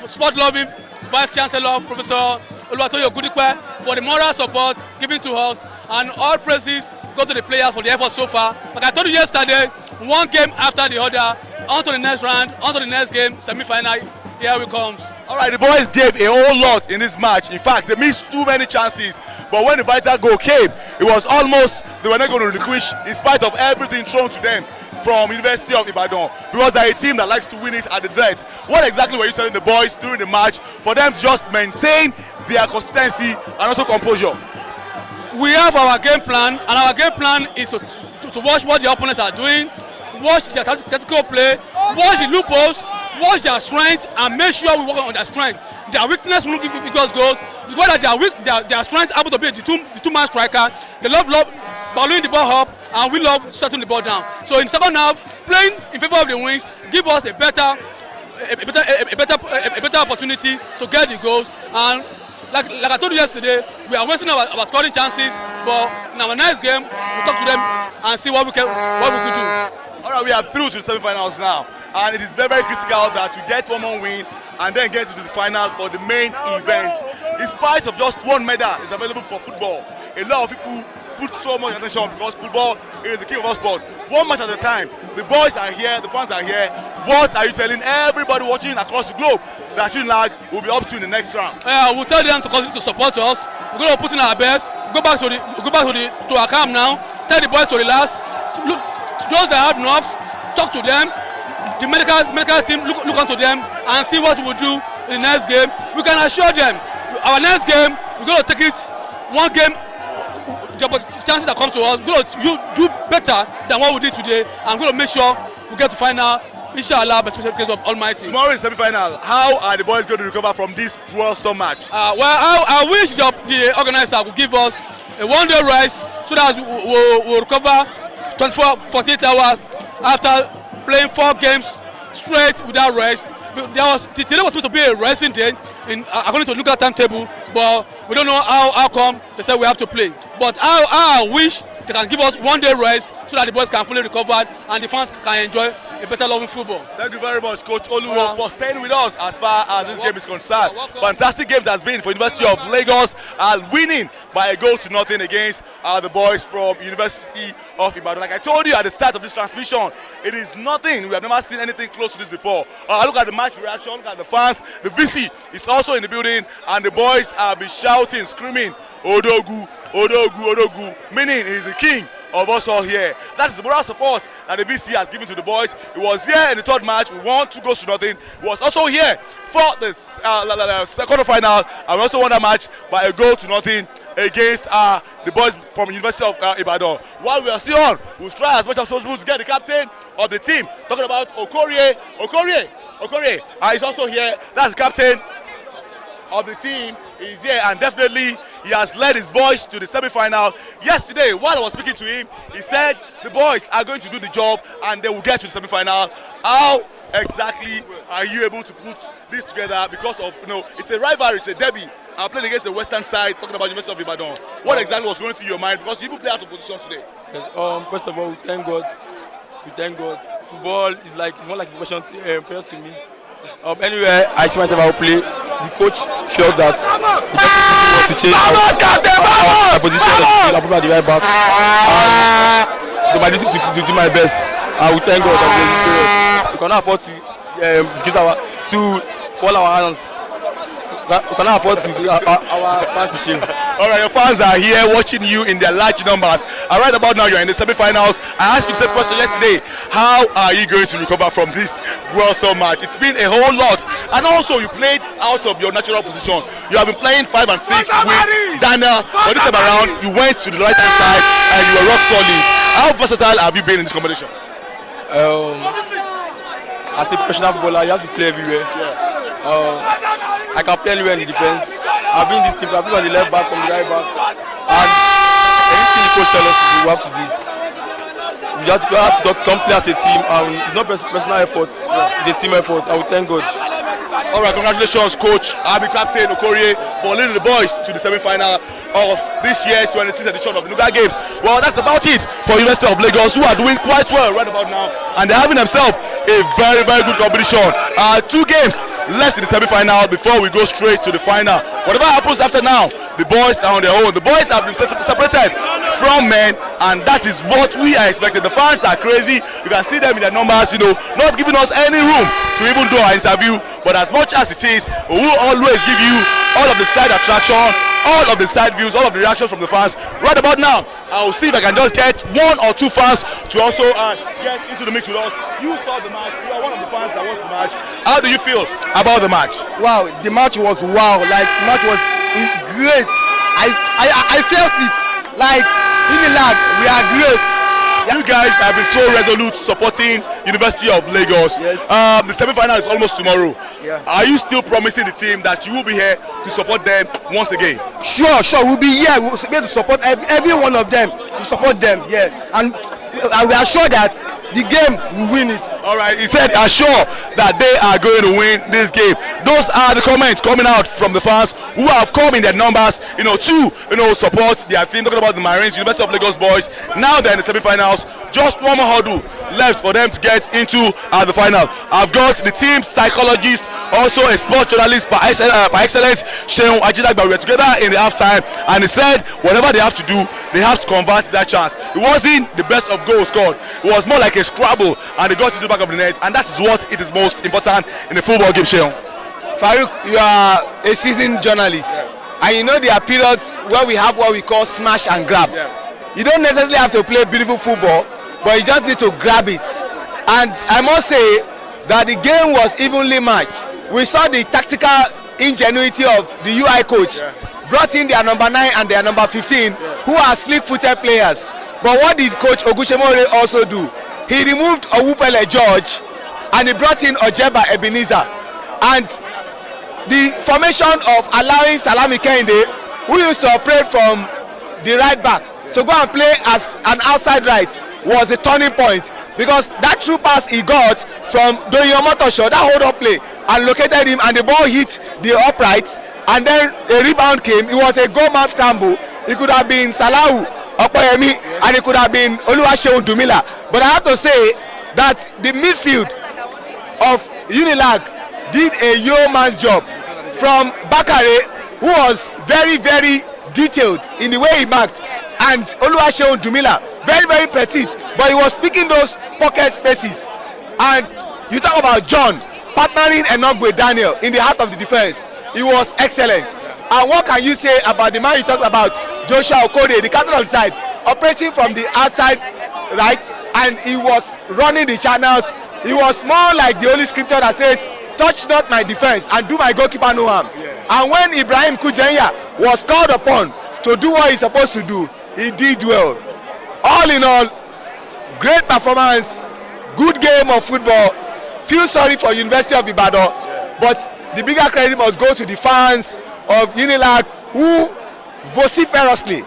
sport-loving Vice Chancellor, Professor Oluwatoyo Gudikwe, for the moral support given to us, and all praises go to the players for the effort so far. Like I told you yesterday, one game after the other, on to the next round, on to the next game, semi-final. Here we comes. All right, the boys gave a whole lot in this match. In fact, they missed too many chances. But when the vital goal came, it was almost they were not going to relinquish in spite of everything thrown to them from University of Ibadan, because they're a team that likes to win it at the death. What exactly were you telling the boys during the match for them to just maintain their consistency and also composure? We have our game plan, and our game plan is to watch what the opponents are doing, watch their tactical play, watch the loopholes, watch their strengths, and make sure we work on their strength. Their weakness will not give us goals. It's whether their strength able to be the two-man striker. They love ballooning the ball up, and we love shutting the ball down. So in second half, playing in favor of the wings give us a better opportunity to get the goals. And like I told you yesterday, we are wasting our scoring chances. But in our next game, we'll talk to them and see what we could do. All right, we are through to the semi-finals now. and it is very, very critical that we get one more win and then get to the final for the main event. In spite of just one medal is available for football, a lot of people put so much attention because football is the king of all sport. One match at a time. The boys are here, the fans are here. What are you telling everybody watching across the globe that Unilag will be up to in the next round? We'll tell them to continue to support us. We're going to put in our best. Go back to our camp now. Tell the boys to relax. Look, those that have nerves, talk to them. The medical team look onto them and see what we will do in the next game. We can assure them our next game we're going to take it one game. The chances that come to us, we're going to do better than what we did today, and we're going to make sure we get to final, inshallah, by special case of Almighty. Tomorrow is semi-final. How are the boys going to recover from this troublesome match? Well, I wish the organizer would give us a one-day rest so that we'll recover 48 hours after playing 4 games straight without rest. Today was supposed to be a resting day according to the Nuga timetable, but we don't know how come they said we have to play. But I wish they can give us one day rest so that the boys can fully recover and the fans can enjoy a better loving football. Thank you very much, Coach Oluwo, for staying with us as far as this game is concerned. Fantastic game it has been for University of Lagos, winning by a goal to nothing against the boys from University of Ibadan. Like I told you at the start of this transmission, it is nothing. We have never seen anything close to this before. Look at the match reaction, look at the fans. The VC is also in the building, and the boys have been shouting, screaming, Odogu, Odogu, Odogu, meaning he's the king of us all here. That is the moral support that the VC has given to the boys. He was here in the third match. We won 2 goals to nothing. He was also here for the second final, and we also won that match by a goal to nothing against the boys from University of Ibadan. While we are still on, we'll try as much as possible to get the captain of the team. Talking about Okorie. He's also here. That's the captain of the team. He's here, and definitely he has led his boys to the semi-final. Yesterday, while I was speaking to him, he said the boys are going to do the job and they will get to the semi-final. How exactly are you able to put this together? Because of, it's a rivalry, it's a derby. I'm playing against the western side, talking about University of Ibadan. What exactly was going through your mind? Because you even play out of position today. Yes, first of all, we thank God. Football is more like a profession to me. Anywhere I see myself, I will play. The coach felt that the best thing was to change our position. I put my right back. So my duty to do my best. I will thank God that we cannot afford to fall our hands. We cannot afford to our fans issue. All right, your fans are here watching you in their large numbers. And right about now, you're in the semi-finals. I asked you the same question yesterday. How are you going to recover from this so match? It's been a whole lot. And also, you played out of your natural position. You have been playing 5 and 6 with Daniel. But this time around, you went to the right-hand side and you were rock solid. How versatile have you been in this competition? As a professional footballer, you have to play everywhere. I can play anywhere in the defense. I've been in this team, I've been on the left back, on the right back. And anything the coach tells us to do, we have to do it. We have to come play as a team, and it's not personal effort, it's a team effort. I will thank God. All right, congratulations, Coach Abi Captain Okorie, for leading the boys to the semi-final of this year's 26th edition of the Nuga Games. Well, that's about it for University of Lagos, who are doing quite well right about now, and they're having themselves a very, very good competition. 2 games left in the semi-final before we go straight to the final. Whatever happens after now, the boys are on their own. The boys have been separated from men, and that is what we are expecting. The fans are crazy. You can see them in their numbers, not giving us any room to even do our interview. But as much as it is, we will always give you all of the side attraction, all of the side views, all of the reactions from the fans. Right about now, I will see if I can just get 1 or 2 fans to also get into the mix with us. You saw the match. You are one of the fans that watched the match. How do you feel about the match? Wow, the match was wow. The match was great. I felt it. Unilag, we are great. You guys have been so resolute supporting University of Lagos. Yes. The semi-final is almost tomorrow. Yeah. Are you still promising the team that you will be here to support them once again? Sure. We'll be here. We'll be able to support every one of them. We support them, yeah. And we are sure that the game we win it. All right, he said sure that they are going to win this game. Those are the comments coming out from the fans who have come in their numbers, to support their team. Talking about the Marines, University of Lagos boys. Now they're in the semi-finals. Just one more hurdle left for them to get into the final. I've got the team psychologist, also a sports journalist by excellence, Sheun Ajilag. We were together in the halftime, and he said whatever they have to do, they have to convert that chance. It wasn't the best of goals scored. It was more like a scrabble, and they got to the back of the net, and that is what it is most important in the football game. Sheun. Farouk, you are a seasoned journalist, and you know there are periods where we have what we call smash and grab. You don't necessarily have to play beautiful football, but you just need to grab it. And I must say that the game was evenly matched. We saw the tactical ingenuity of the UI coach, brought in their number 9 and their number 15, who are slick-footed players. But what did Coach Ogushemore also do? He removed Owupele George and he brought in Ojeba Ebenezer. And the formation of allowing Salami Kehinde, who used to operate from the right back, to go and play as an outside right was a turning point, because that true pass he got from Doyomotosho, that hold up play, and located him, and the ball hit the upright, and then a rebound came. It was a goal match scramble. It could have been Salahu Okoyemi, and it could have been Oluwaseun Dumila. But I have to say that the midfield of Unilag did a yeoman's job, from Bakare, who was very, very detailed in the way he marked, and Oluwaseun Dumila, very, very petite, but he was picking those pocket spaces. And you talk about John partnering Enogwe Daniel in the heart of the defense. He was excellent. And what can you say about the man you talked about, Joshua Okode, the captain of the side, operating from the outside right, and he was running the channels. He was more like the Holy Scripture that says, touch not my defense and do my goalkeeper no harm. And when Ibrahim Kujenya was called upon to do what he's supposed to do, he did well. All in all, great performance, good game of football. Feel sorry for University of Ibadan, but the bigger credit must go to the fans of Unilag, who vociferously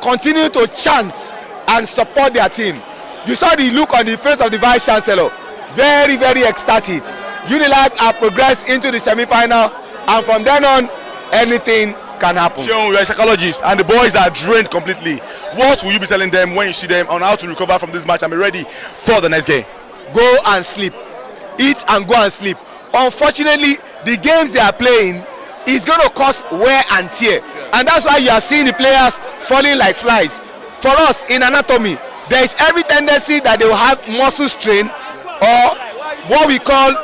continue to chant and support their team. You saw the look on the face of the Vice Chancellor, very, very ecstatic. Unilag have progressed into the semi-final, and from then on, anything can happen. Sheun, you're a psychologist, and the boys are drained completely. What will you be telling them when you see them on how to recover from this match and be ready for the next game? Go and sleep. Eat and go and sleep. Unfortunately, the games they are playing is going to cause wear and tear, and that's why you are seeing the players falling like flies. For us in anatomy, there is every tendency that they will have muscle strain, or what we call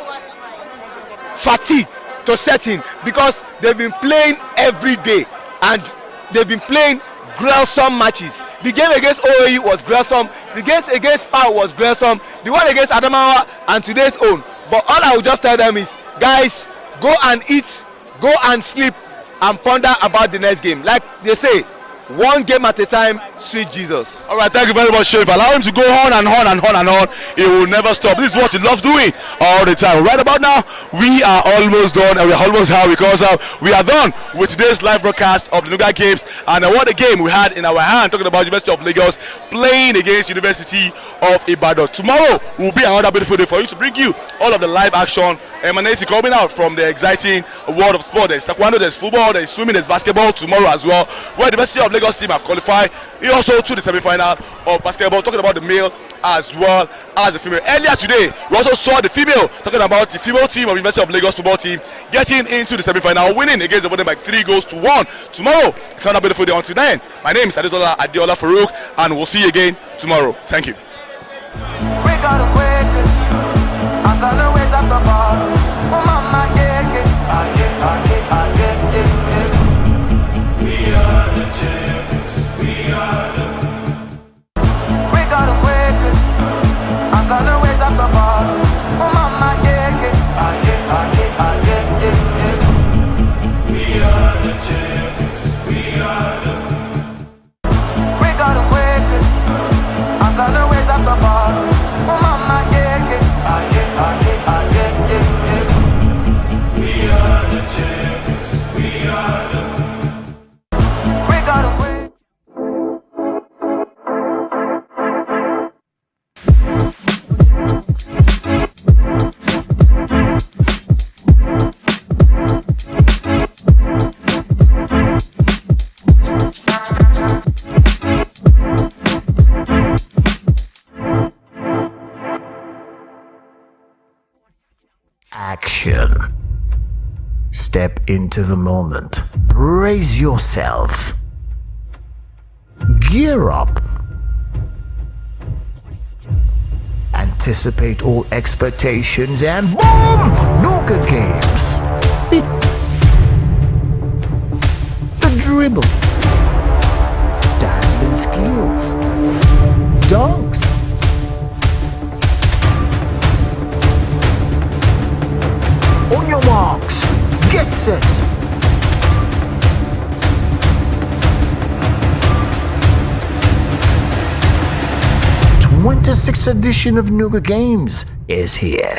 fatigue, to set in, because they've been playing every day and they've been playing gruesome matches. The game against OAE was gruesome, the game against PAO was gruesome, the one against Adamawa and today's own. But all I will just tell them is, guys, go and eat, go and sleep, and ponder about the next game. Like they say, one game at a time, sweet Jesus. All right, thank you very much, Sheun. Allow him to go on and on and on and on. He will never stop. This is what he loves doing all the time. Right about now, we are almost done, and we're almost here because we are done with today's live broadcast of the Nuga Games. And what a game we had in our hand, talking about University of Lagos playing against University of Ibadan. Tomorrow will be another beautiful day for you to bring you all of the live action emanating coming out from the exciting world of sport. There's taekwondo, there's football, there's swimming, there's basketball tomorrow as well, where the University of Lagos team have qualified also to the semi-final of basketball, talking about the male as well as the female. Earlier today, we also saw the female, talking about the female team of University of Lagos football team getting into the semi-final, winning against the opponent by 3-1. Tomorrow, it's another beautiful day. Until then, my name is Adeola Farouk, and we'll see you again tomorrow. Thank you. I'm gonna raise up the bar. Oh mama, yeah, we are the champions. We got them records. I'm gonna raise up the bar. Oh mama, yeah, we are the champions. We got them records. I'm gonna raise up the bar. into the moment. Brace yourself. Gear up. Anticipate all expectations and boom! Nuga Games. Fitness. The dribbles. Dazzling skills. Dunks. On your marks. Get set. '26th edition of Nuga Games is here.